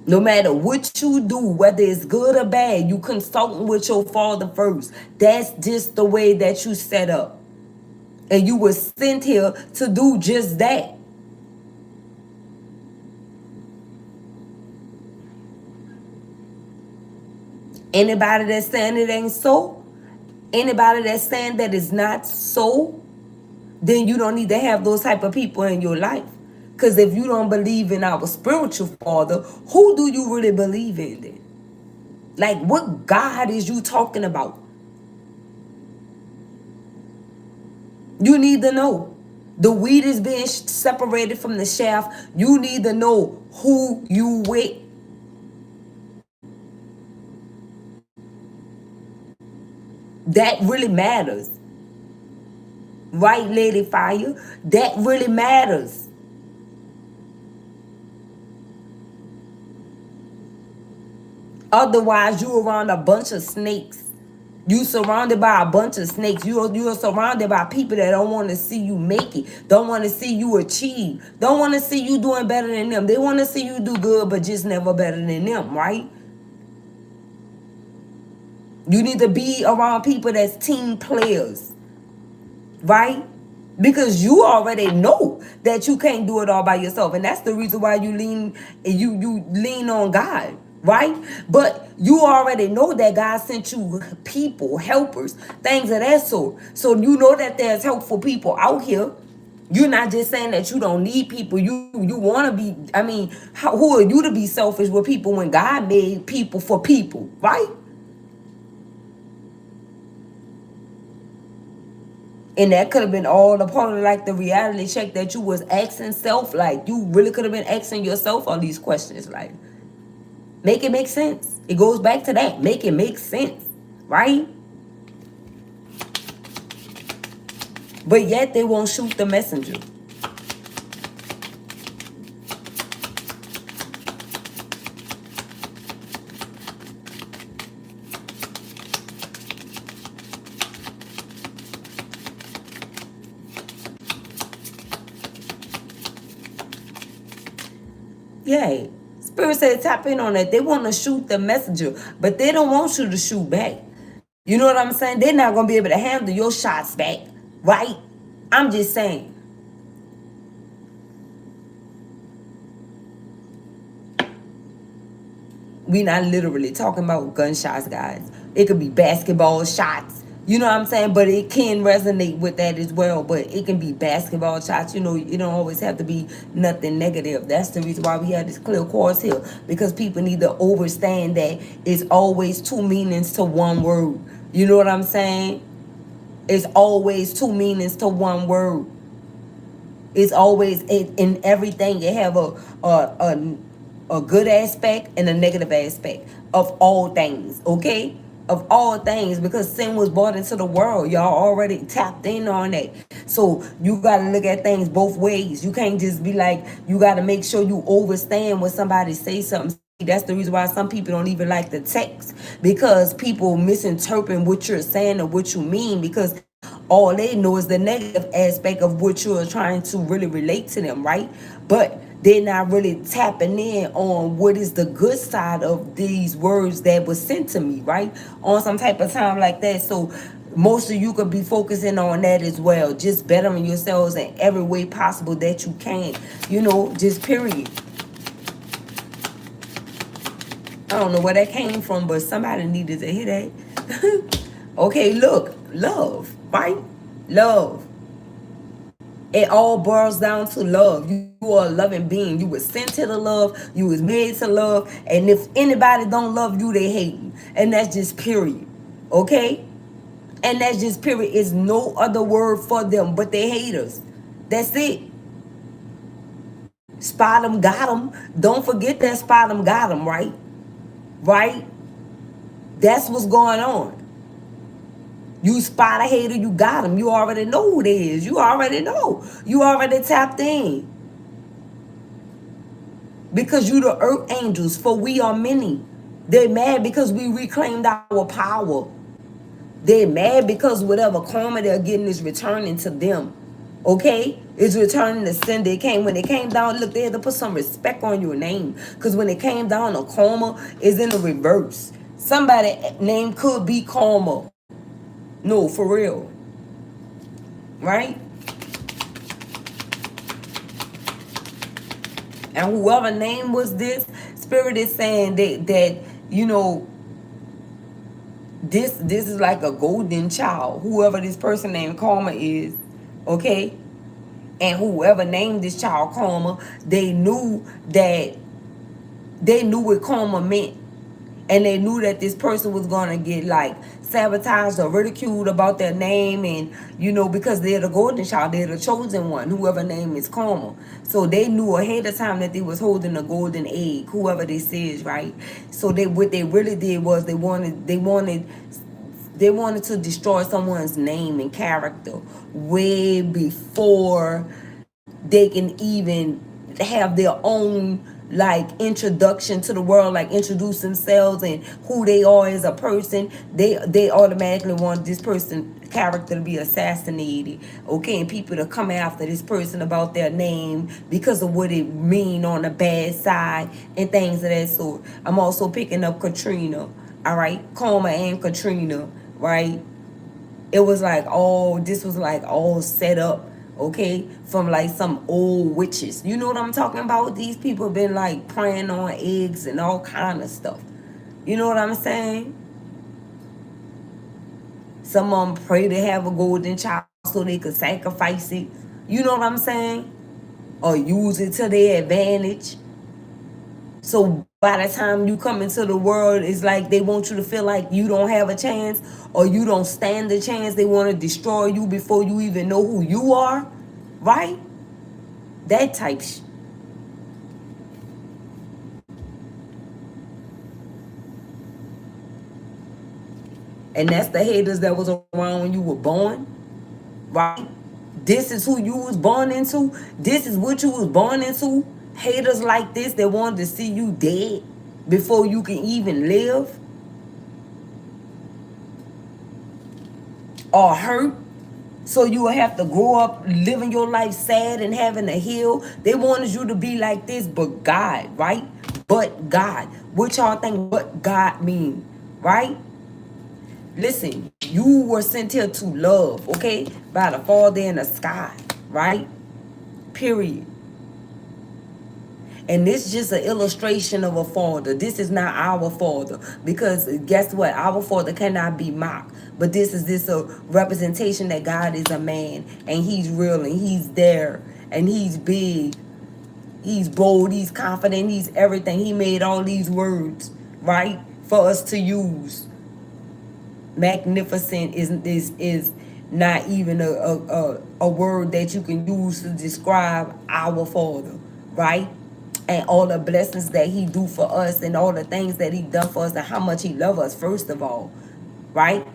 A: No matter what you do, whether it's good or bad, you consulting with your father first. That's just the way that you set up. And you were sent here to do just that. Anybody that's saying it ain't so, anybody that's saying that it's not so, then you don't need to have those type of people in your life. Because if you don't believe in our spiritual father, who do you really believe in then? Like, what God is you talking about? You need to know. The weed is being separated from the shaft. You need to know who you with. That really matters. Right, Lady Fire? That really matters. Otherwise, you around a bunch of snakes. You surrounded by a bunch of snakes. You're surrounded by people that don't want to see you make it. Don't want to see you achieve. Don't want to see you doing better than them. They want to see you do good, but just never better than them, right? You need to be around people that's team players, right? Because you already know that you can't do it all by yourself, and that's the reason why you lean on God, right? But you already know that God sent you people, helpers, things of that sort. So you know that there's helpful people out here. You're not just saying that you don't need people. You want to be. I mean, who are you to be selfish with people when God made people for people, right? And that could have been all a part of like the reality check that you was asking self. Like, you really could have been asking yourself all these questions. Like, make it make sense. It goes back to that. Make it make sense, right? But yet they won't shoot the messenger. Yeah. Spirit said tap in on that. They want to shoot the messenger, but they don't want you to shoot back. You know what I'm saying? They're not going to be able to handle your shots back, right? I'm just saying. We're not literally talking about gunshots, guys. It could be basketball shots. You know what I'm saying? But it can resonate with that as well. But it can be basketball shots. You know, it don't always have to be nothing negative. That's the reason why we have this clear course here. Because people need to understand that it's always two meanings to one word. You know what I'm saying? It's always two meanings to one word. It's always in everything. You have a good aspect and a negative aspect of all things, okay? Of all things, because sin was brought into the world. Y'all already tapped in on that. So you got to look at things both ways. You can't just be like, you got to make sure you understand when somebody say something. That's the reason why some people don't even like the text, because people misinterpret what you're saying or what you mean, because all they know is the negative aspect of what you're trying to really relate to them, right? But they're not really tapping in on what is the good side of these words that was sent to me, right? On some type of time like that. So most of you could be focusing on that as well. Just bettering yourselves in every way possible that you can. You know, just period. I don't know where that came from, but somebody needed to hear that. Okay, look, love, right? Love. It all boils down to love. You are a loving being. You were sent to the love. You was made to love. And if anybody don't love you, they hate you. And that's just period. Okay? And that's just period. It's no other word for them but they haters. That's it. Spot them, got them. Don't forget that spot them, got them, right? Right? That's what's going on. You spot a hater, you got them. You already know who they is. You already know. You already tapped in. Because you the earth angels, for we are many. They're mad because we reclaimed our power. They're mad because whatever karma they're getting is returning to them. Okay? It's returning to sin. They came, when they came down, look, they had to put some respect on your name. Because when it came down, the karma is in the reverse. Somebody name could be karma. No, for real. Right? And whoever name was this, Spirit is saying that you know, this is like a golden child. Whoever this person named Karma is, okay? And whoever named this child Karma, they knew what karma meant. And they knew that this person was going to get like sabotaged or ridiculed about their name. And, you know, because they're the golden child, they're the chosen one, whoever name is Karma. So they knew ahead of time that they was holding a golden egg, whoever this is, right? So what they really did was they wanted to destroy someone's name and character way before they can even have their own like introduction to the world, like introduce themselves and who they are as a person. They automatically want this person character to be assassinated, okay, and people to come after this person about their name because of what it mean on the bad side and things of that sort. I'm also picking up Katrina, all right, Karma and Katrina, right? It was like this was like all set up, okay, from like some old witches. You know what I'm talking about? These people been like praying on eggs and all kind of stuff. You know what I'm saying? Some of them pray to have a golden child so they could sacrifice it. You know what I'm saying? Or use it to their advantage. So by the time you come into the world, it's like they want you to feel like you don't have a chance or you don't stand a chance. They want to destroy you before you even know who you are, right? That type shit. And that's the haters that was around when you were born, right? This is who you was born into. This is what you was born into. Haters like this that wanted to see you dead before you can even live or hurt. So you will have to grow up living your life sad and having to heal. They wanted you to be like this, but God, right? But God. What y'all think what God mean, right? Listen, you were sent here to love, okay? By the Father in the sky, right? Period. And this is just an illustration of a father. This is not our father. Because guess what? Our father cannot be mocked. But this is a representation that God is a man. And he's real and he's there. And he's big. He's bold. He's confident. He's everything. He made all these words, right? For us to use. Magnificent is not even a word that you can use to describe our father, right? And all the blessings that he do for us and all the things that he done for us and how much he love us, first of all, right?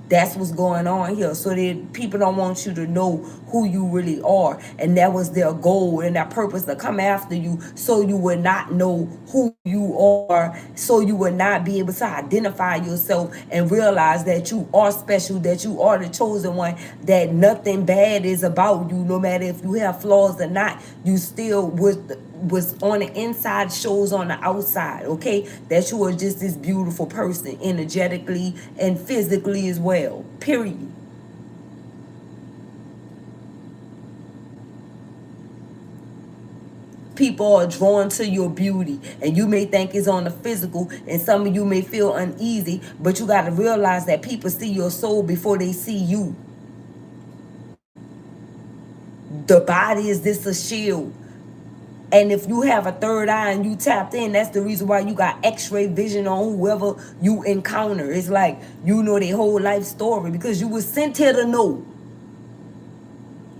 A: That's what's going on here. So that people don't want you to know who you really are. And that was their goal and their purpose, to come after you so you would not know who you are, so you would not be able to identify yourself and realize that you are special, that you are the chosen one, that nothing bad is about you, no matter if you have flaws or not. You still was on the inside shows on the outside, okay? That you are just this beautiful person, energetically and physically as well, period. People are drawn to your beauty, and you may think it's on the physical, and some of you may feel uneasy, but you got to realize that people see your soul before they see you. The body is this a shield, and if you have a third eye and you tapped in, that's the reason why you got x-ray vision on whoever you encounter. It's like you know their whole life story because you were sent here to know.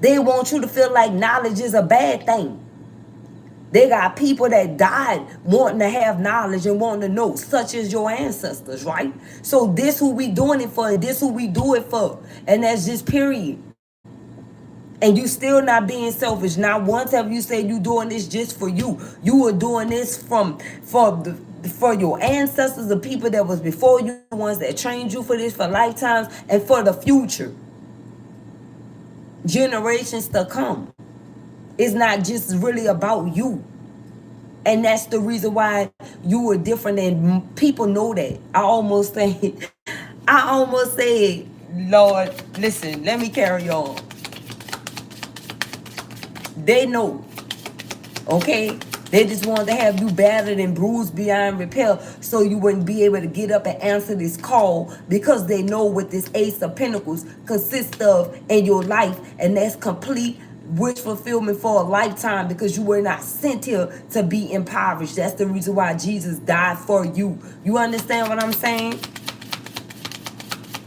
A: They want you to feel like knowledge is a bad thing. They got people that died wanting to have knowledge and wanting to know, such as your ancestors, right? So this who we doing it for, and this who we do it for. And that's just period. And you still not being selfish. Not once have you said you doing this just for you. You are doing this for your ancestors, the people that was before you, the ones that trained you for this for lifetimes, and for the future generations to come. It's not just really about you. And that's the reason why you are different, and people know that. I almost say, Lord, listen, let me carry on. They know, okay? They just wanted to have you battered and bruised beyond repair so you wouldn't be able to get up and answer this call, because they know what this Ace of Pentacles consists of in your life, and that's complete wish fulfillment for a lifetime, because you were not sent here to be impoverished. That's the reason why Jesus died for you. You understand what I'm saying?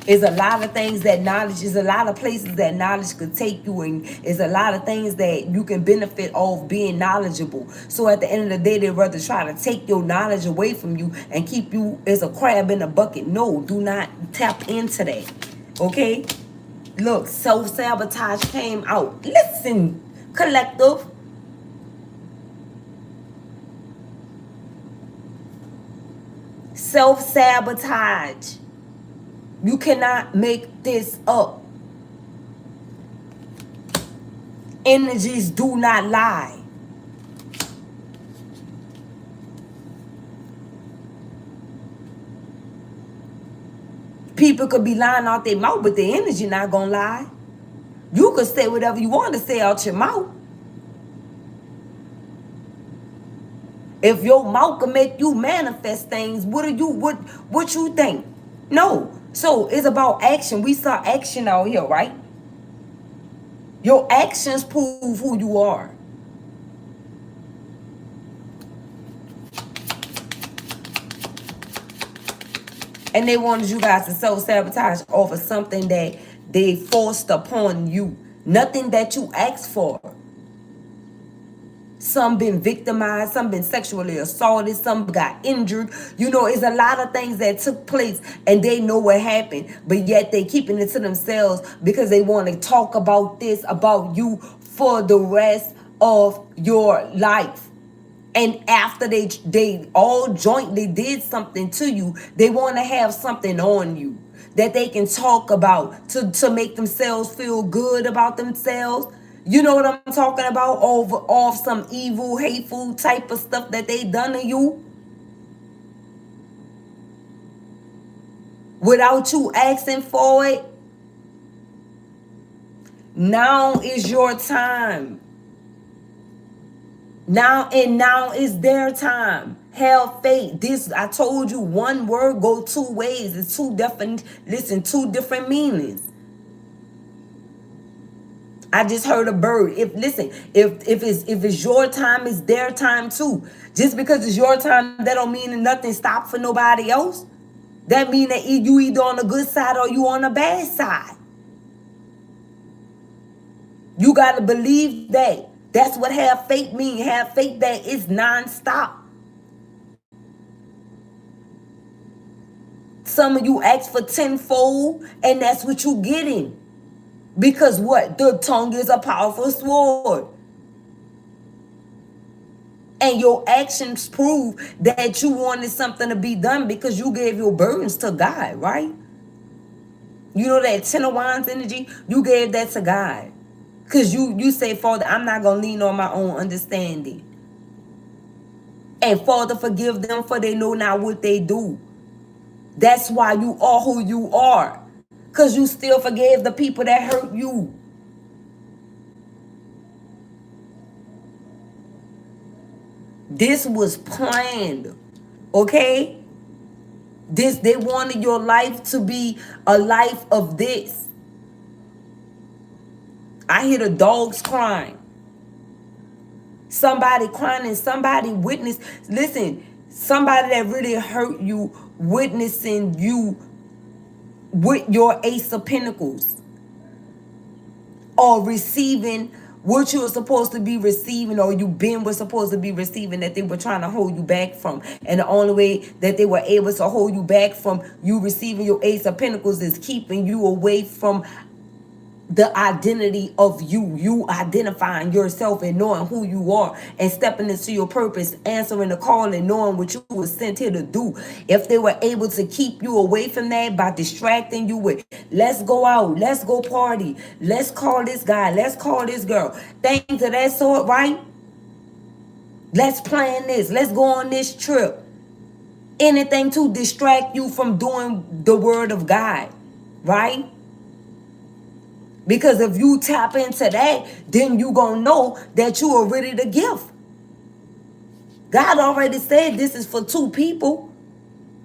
A: It's a lot of things that knowledge, is a lot of places that knowledge could take you, and it's a lot of things that you can benefit off being knowledgeable. So at the end of the day, they'd rather try to take your knowledge away from you and keep you as a crab in a bucket. No, do not tap into that. Okay? Look, self-sabotage came out. Listen, collective. Self-sabotage. You cannot make this up. Energies do not lie. People could be lying out their mouth, but the energy not gonna lie. You could say whatever you want to say out your mouth. If your mouth can make you manifest things, what you think? No. So it's about action. We saw action out here, right? Your actions prove who you are. And they wanted you guys to self-sabotage over something that they forced upon you. Nothing that you asked for. Some been victimized, some been sexually assaulted, some got injured. You know, it's a lot of things that took place, and they know what happened, but yet they keeping it to themselves because they want to talk about this, about you, for the rest of your life. And after they all jointly did something to you, they want to have something on you that they can talk about to make themselves feel good about themselves. You know what I'm talking about? Off some evil, hateful type of stuff that they done to you. Without you asking for it. Now is your time. Now is their time. Have faith. This, I told you, one word go two ways. It's two different meanings. I just heard a bird. If it's your time, it's their time too. Just because it's your time, that don't mean nothing stop for nobody else. That mean that you either on the good side or you on the bad side. You got to believe that. That's what have faith mean. Have faith that it's non-stop. Some of you ask for tenfold, and that's what you getting. Because what? The tongue is a powerful sword. And your actions prove that you wanted something to be done because you gave your burdens to God, right? You know that Ten of Wands energy? You gave that to God. Because you say, Father, I'm not going to lean on my own understanding. And Father, forgive them, for they know not what they do. That's why you are who you are. Because you still forgave the people that hurt you. This was planned. Okay? They wanted your life to be a life of this. I hear the dogs crying. Somebody crying and somebody witness. Listen, somebody that really hurt you, witnessing you with your Ace of Pentacles, or receiving what you were supposed to be receiving, or was supposed to be receiving, that they were trying to hold you back from. And the only way that they were able to hold you back from you receiving your Ace of Pentacles is keeping you away from the identity of you identifying yourself and knowing who you are and stepping into your purpose, answering the call and knowing what you were sent here to do. If they were able to keep you away from that by distracting you with, let's go out, let's go party, let's call this guy, let's call this girl, things of that sort, right? Let's plan this, let's go on this trip. Anything to distract you from doing the word of God, right? Because if you tap into that, then you gonna know that you are ready to give. God already said this is for two people.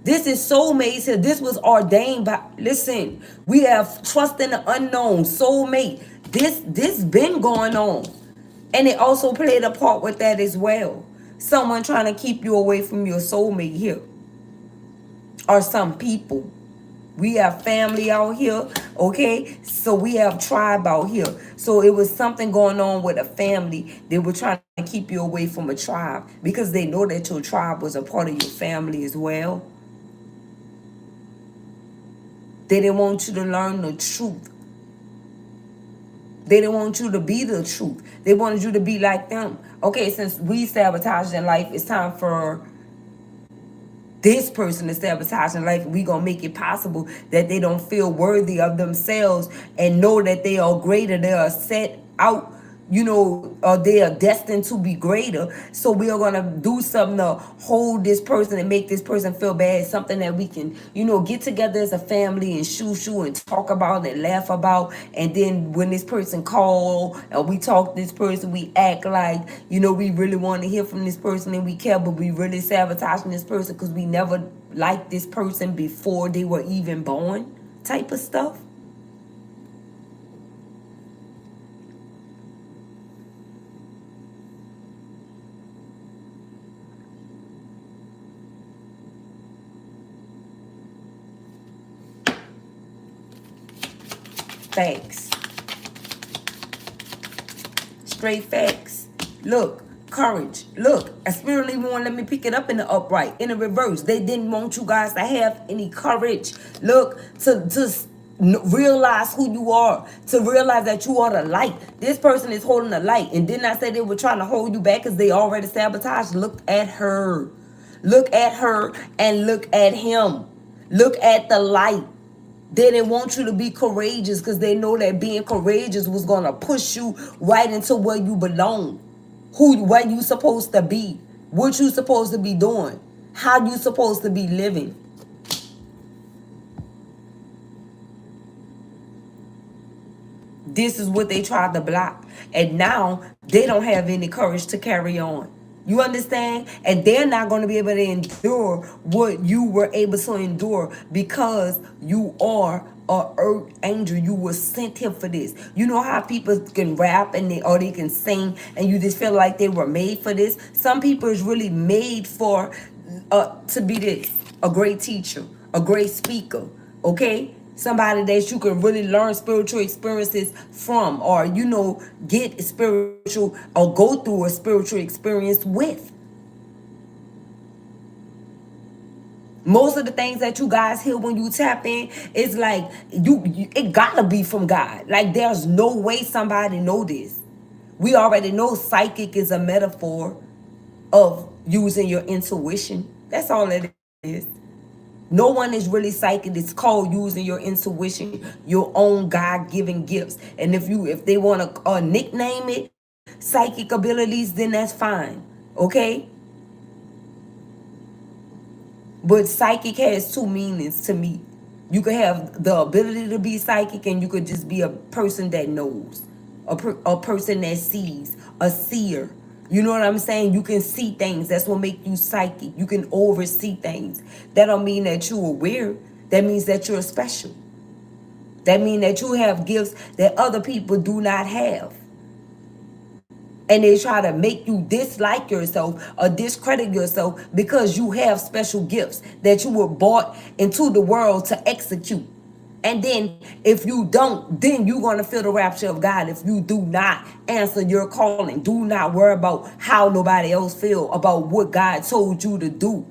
A: This is soulmates here. This was ordained by, listen, we have trust in the unknown, soulmate. This been going on. And it also played a part with that as well. Someone trying to keep you away from your soulmate here. Or some people. We have family out here, okay? So we have tribe out here. So it was something going on with a family. They were trying to keep you away from a tribe because they know that your tribe was a part of your family as well. They didn't want you to learn the truth. They didn't want you to be the truth. They wanted you to be like them. Okay, since we sabotaged in life, it's time for this person to sabotage in life. We gonna make it possible that they don't feel worthy of themselves and know that they are greater. They are set out, or they are destined to be greater. So we are gonna do something to hold this person and make this person feel bad. Something that we can, get together as a family and shoo and talk about and laugh about. And then when this person call and we talk to this person, we act like, we really want to hear from this person and we care, but we really sabotaging this person because we never liked this person before they were even born, type of stuff. Facts. Straight facts. Look, courage. Look, a spirit even won't let me pick it up in the upright, in the reverse. They didn't want you guys to have any courage. Look, to realize who you are, to realize that you are the light. This person is holding the light. And didn't I say they were trying to hold you back because they already sabotaged? Look at her. Look at her and look at him. Look at the light. They didn't want you to be courageous because they know that being courageous was going to push you right into where you belong. What you supposed to be. What you supposed to be doing. How you supposed to be living. This is what they tried to block. And now they don't have any courage to carry on. You understand? And they're not going to be able to endure what you were able to endure because you are a earth angel. You were sent here for this. You know how people can rap or they can sing and you just feel like they were made for this? Some people is really made for to be this. A great teacher, a great speaker, okay? Somebody that you can really learn spiritual experiences from, or get spiritual or go through a spiritual experience with. Most of the things that you guys hear when you tap in, it's like it gotta be from God. Like there's no way somebody know this. We already know psychic is a metaphor of using your intuition. That's all it is. No one is really psychic. It's called using your intuition, your own God-given gifts. And if they want to nickname it psychic abilities, then that's fine. Okay? But psychic has two meanings to me. You could have the ability to be psychic, and you could just be a person that knows, a person that sees, a seer. You know what I'm saying? You can see things. That's what makes you psychic. You can oversee things. That don't mean that you're aware. That means that you're special. That means that you have gifts that other people do not have. And they try to make you dislike yourself or discredit yourself because you have special gifts that you were brought into the world to execute. And then if you don't, then you're going to feel the rapture of God. If you do not answer your calling, do not worry about how nobody else feel about what God told you to do.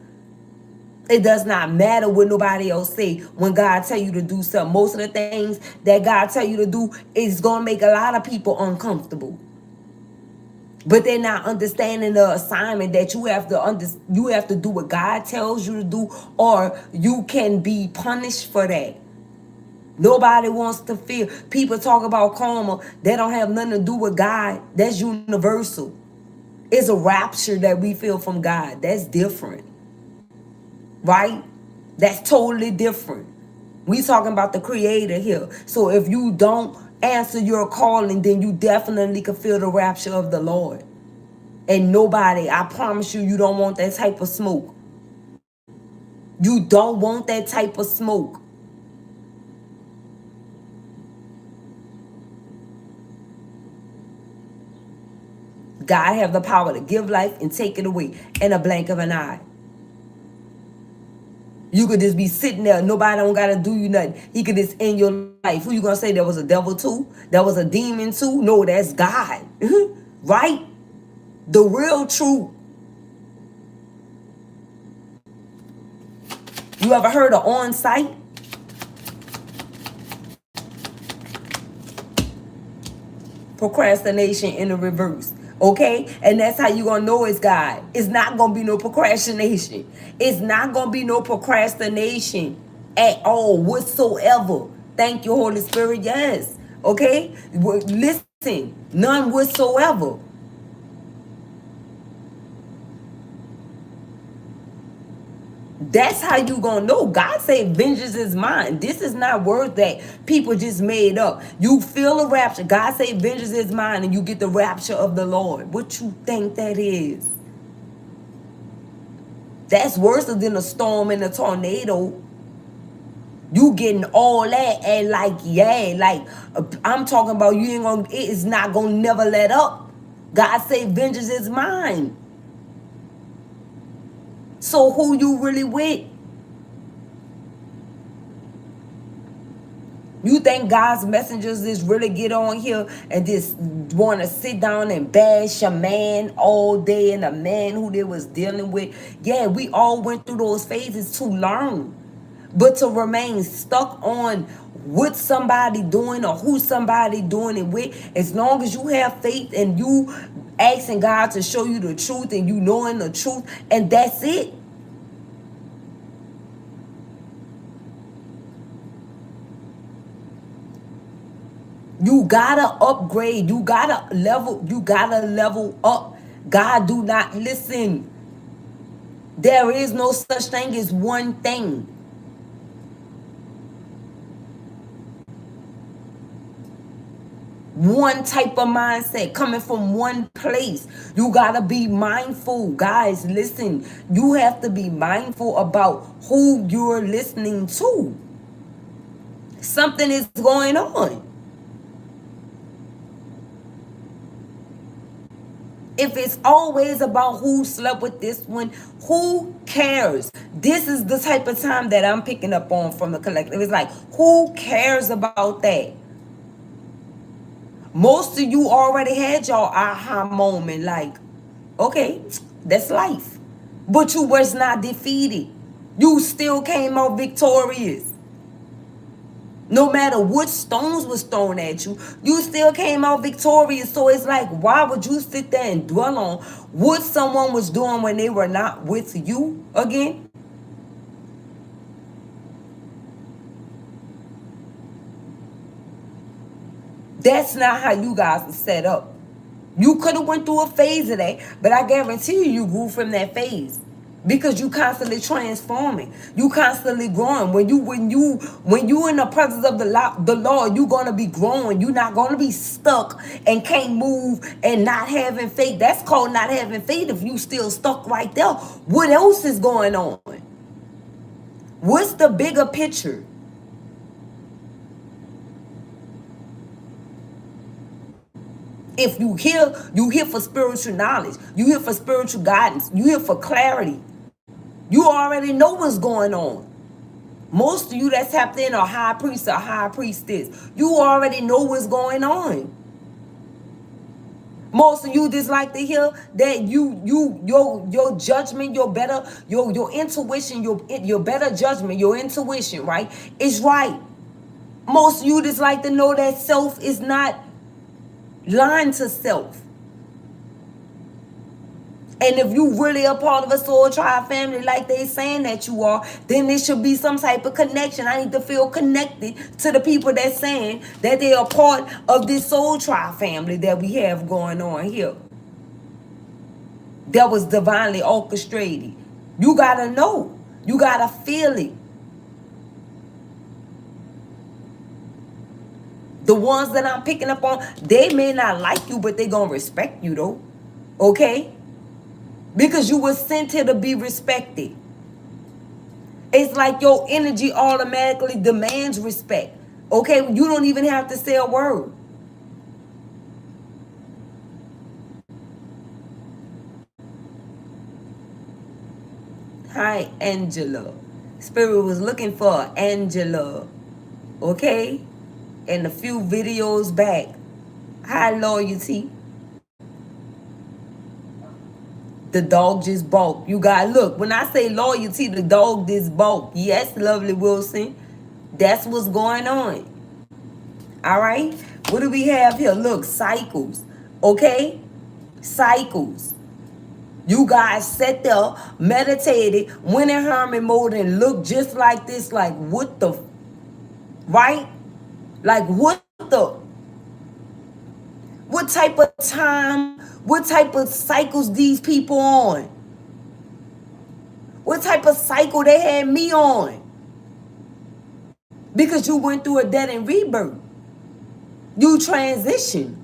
A: It does not matter what nobody else say when God tell you to do something. Most of the things that God tell you to do is going to make a lot of people uncomfortable. But they're not understanding the assignment that you have to do what God tells you to do, or you can be punished for that. Nobody wants to feel. People talk about karma. They don't have nothing to do with God. That's universal. It's a rapture that we feel from God. That's different. Right? That's totally different. We talking about the creator here. So if you don't answer your calling, then you definitely can feel the rapture of the Lord. And nobody, I promise you, you don't want that type of smoke. You don't want that type of smoke. God have the power to give life and take it away in a blink of an eye. You could just be sitting there. Nobody don't got to do you nothing. He could just end your life. Who you going to say there was a devil too? There was a demon too? No, that's God. Right? The real truth. You ever heard of on-site? Procrastination in the reverse. Okay? And that's how you gonna know it's God. It's not gonna be no procrastination. It's not gonna be no procrastination at all whatsoever. Thank you, Holy Spirit. Yes. Okay? Listen, none whatsoever. That's how you gonna know. God said vengeance is mine. This is not words that people just made up. You feel a rapture. God said vengeance is mine, and you get the rapture of the Lord. What you think that is? That's worse than a storm and a tornado. You getting all that and like, yeah, like I'm talking about you ain't gonna, it is not gonna never let up. God said vengeance is mine. So who you really with? You think God's messengers just really get on here and just want to sit down and bash a man all day and a man who they was dealing with? Yeah, we all went through those phases to learn. But to remain stuck on what somebody doing or who somebody doing it with, as long as you have faith and you asking God to show you the truth and you knowing the truth, and that's it. You gotta upgrade. You gotta level up. God do not listen. There is no such thing as one thing. One type of mindset coming from one place. You gotta be mindful. Guys, listen. You have to be mindful about who you're listening to. Something is going on. If it's always about who slept with this one, who cares? This is the type of time that I'm picking up on from the collective. It's like, who cares about that? Most of you already had your aha moment, like, okay, that's life. But you was not defeated. You still came out victorious. No matter what stones was thrown at you, you still came out victorious. So it's like, why would you sit there and dwell on what someone was doing when they were not with you again? That's not how you guys are set up. You could have went through a phase of that, but I guarantee you grew from that phase. Because you constantly transforming, you constantly growing. When you in the presence of the Lord, you gonna be growing. You're not gonna be stuck and can't move and not having faith. That's called not having faith. If you still stuck right there, what else is going on? What's the bigger picture? If you here for spiritual knowledge. You here for spiritual guidance. You here for clarity. You already know what's going on. Most of you that's tapped in are high priests or high priestess. You already know what's going on. Most of you just like to hear that your judgment, your intuition, your better judgment, your intuition, right, is right. Most of you just like to know that self is not lying to self. And if you really a part of a soul tribe family like they saying that you are, then there should be some type of connection. I need to feel connected to the people that's saying that they are part of this soul tribe family that we have going on here. That was divinely orchestrated. You gotta know. You gotta feel it. The ones that I'm picking up on, they may not like you, but they gonna respect you though. Okay? Because you were sent here to be respected. It's like your energy automatically demands respect. Okay? You don't even have to say a word. Hi, Angela. Spirit was looking for Angela. Okay? And a few videos back. Hi, Loyalty. The dog just balked. You got look. When I say loyalty, the dog just balked. Yes, lovely Wilson. That's what's going on. All right. What do we have here? Look, cycles. Okay, cycles. You guys sat there, meditated, went in hermit mode, and looked just like this. Like what the, right? Like what the. What type of time, what type of cycles these people on? What type of cycle they had me on? Because you went through a death and rebirth. You transition.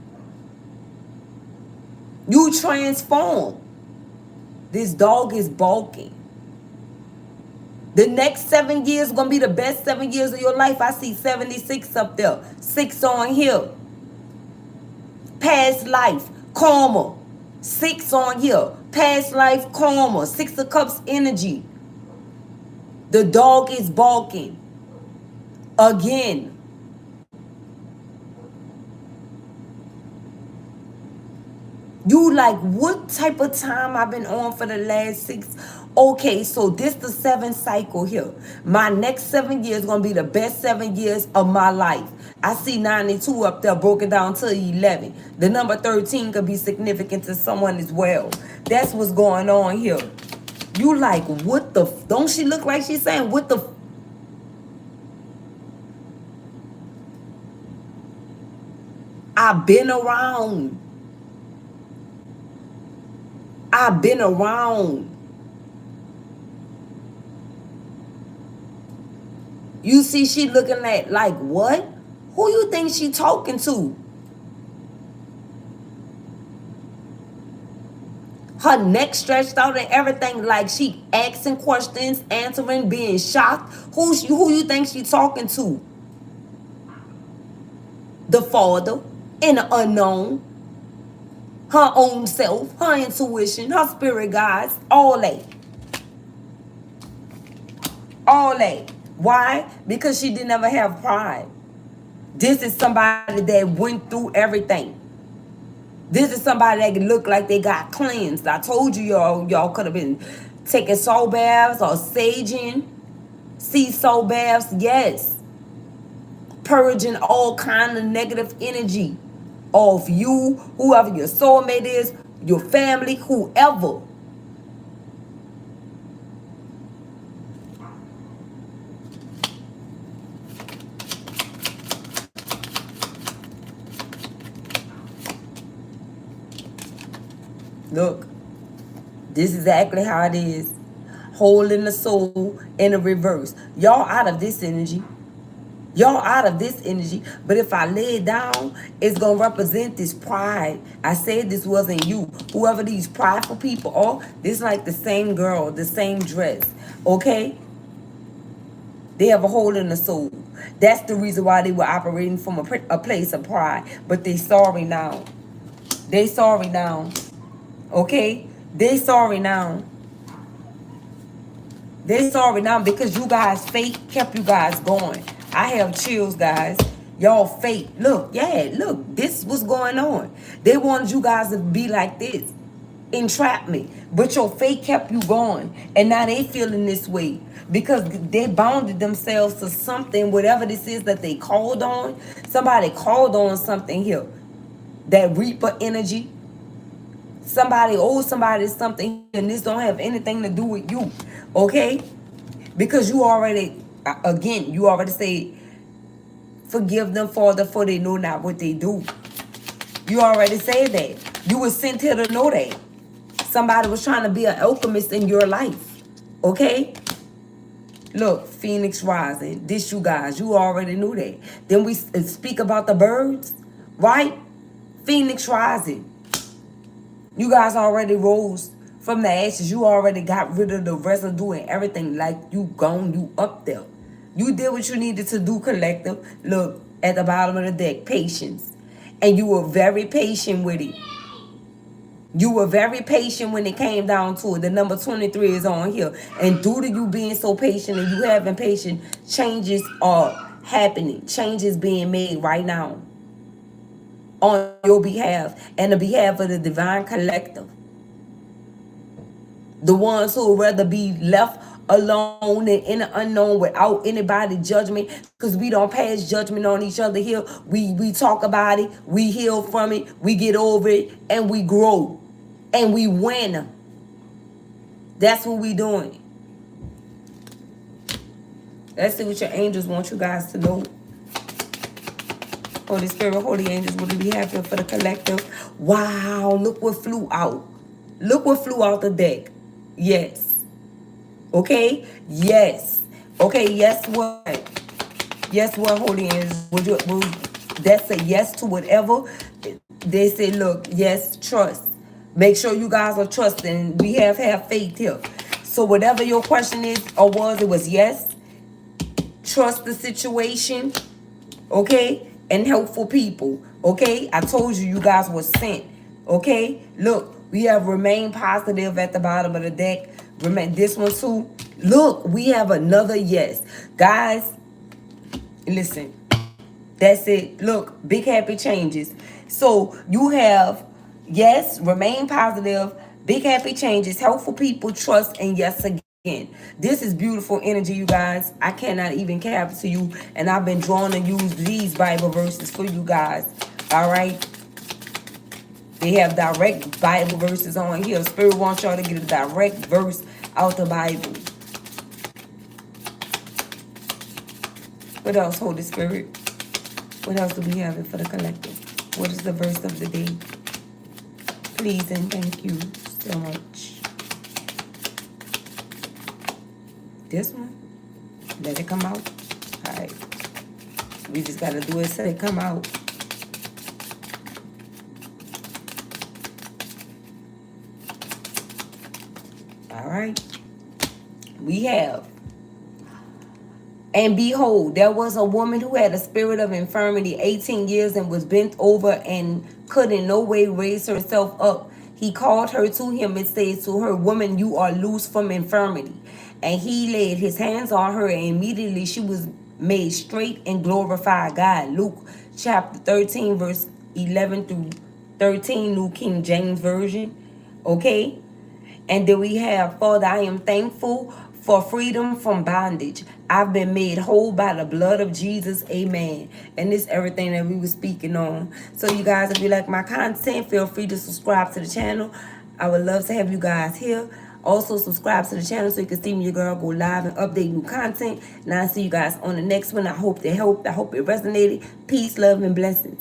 A: You transform. This dog is balking. The next 7 years going to be the best 7 years of your life. I see 76 up there. 6 on here. Past life, karma. 6 on here. Past life, karma. 6 of Cups energy. The dog is barking. Again. You like, what type of time I've been on for the last 6? Okay, so this the 7th cycle here. My next 7 years going to be the best 7 years of my life. I see 92 up there broken down to 11. The number 13 could be significant to someone as well. That's what's going on here. You like, what the, don't she look like she's saying, what the, I've been around. I've been around. You see she looking at like what? Who you think she talking to? Her neck stretched out and everything, like she asking questions, answering, being shocked. Who you think she talking to? The Father, in the unknown. Her own self, her intuition, her spirit guides, all that. All that. Why? Because she didn't ever have pride. This is somebody that went through everything. This is somebody that look like they got cleansed. I told you y'all could have been taking salt baths or saging, sea salt baths, yes. Purging all kind of negative energy of you, whoever your soulmate is, your family, whoever. Look, this is exactly how it is. holding the soul in a reverse. Y'all out of this energy. Y'all out of this energy. But if I lay it down, it's going to represent this pride. I said this wasn't you. Whoever these prideful people are, this like the same girl, the same dress. Okay? They have a hole in the soul. That's the reason why they were operating from a place of pride. But they sorry now. They sorry now. Okay? They sorry now. They sorry now because you guys' faith kept you guys going. I have chills, guys. Y'all fake. Look, yeah, look. This was going on. They wanted you guys to be like this. Entrapment. But your faith kept you going. And now they feeling this way. Because they bounded themselves to something, whatever this is that they called on. Somebody called on something here. That reaper energy. Somebody owes somebody something. And this don't have anything to do with you. Okay? Because you already... Again, you already say, forgive them, Father, for they know not what they do. You already said that. You were sent here to know that. Somebody was trying to be an alchemist in your life. Okay? Look, Phoenix rising. This you guys, you already knew that. Then we speak about the birds, right? Phoenix rising. You guys already rose from the ashes. You already got rid of the residue and everything. Like you gone, you up there. You did what you needed to do, collective. Look, at the bottom of the deck, patience. And you were very patient with it. You were very patient when it came down to it. The number 23 is on here. And due to you being so patient and you having patience, changes are happening. Changes being made right now. On your behalf and the behalf of the divine collective. The ones who would rather be left alone and in the unknown without anybody judgment, because we don't pass judgment on each other here. We talk about it, we heal from it, we get over it, and we grow. And we win. That's what we doing. Let's see what your angels want you guys to know. Holy Spirit, Holy Angels, what do we have here for the collective? Wow, look what flew out. Look what flew out the deck. Yes. Okay? Yes. Okay, yes what? Yes what, Holy Angels? That's a yes to whatever. They say, look, yes, trust. Make sure you guys are trusting. We have faith here. So whatever your question is or was, it was yes. Trust the situation. Okay? And helpful people. Okay? I told you, you guys were sent. Okay? Look, we have remained positive at the bottom of the deck. Remain this one too. Look, we have another yes. Guys, listen. That's it. Look, big happy changes. So you have yes, remain positive, big happy changes, helpful people, trust, and yes again. This is beautiful energy, you guys. I cannot even cap to you. And I've been drawn to use these Bible verses for you guys. All right. They have direct Bible verses on here. Spirit wants y'all to get a direct verse out the Bible. What else, Holy Spirit? What else do we have for the collective? What is the verse of the day? Please and thank you so much. This one? Let it come out. All right. We just got to do it so it come out. All right. We have. And behold, there was a woman who had a spirit of infirmity 18 years and was bent over and could in no way raise herself up. He called her to him and said to her, woman, you are loose from infirmity. And he laid his hands on her, and immediately she was made straight and glorified God. Luke chapter 13, verse 11 through 13, New King James Version. Okay? And then we have, Father, I am thankful for freedom from bondage. I've been made whole by the blood of Jesus. Amen. And this is everything that we were speaking on. So you guys, if you like my content, feel free to subscribe to the channel. I would love to have you guys here. Also subscribe to the channel so you can see me, your girl, go live and update new content. And I'll see you guys on the next one. I hope they helped. I hope it resonated. Peace, love, and blessings.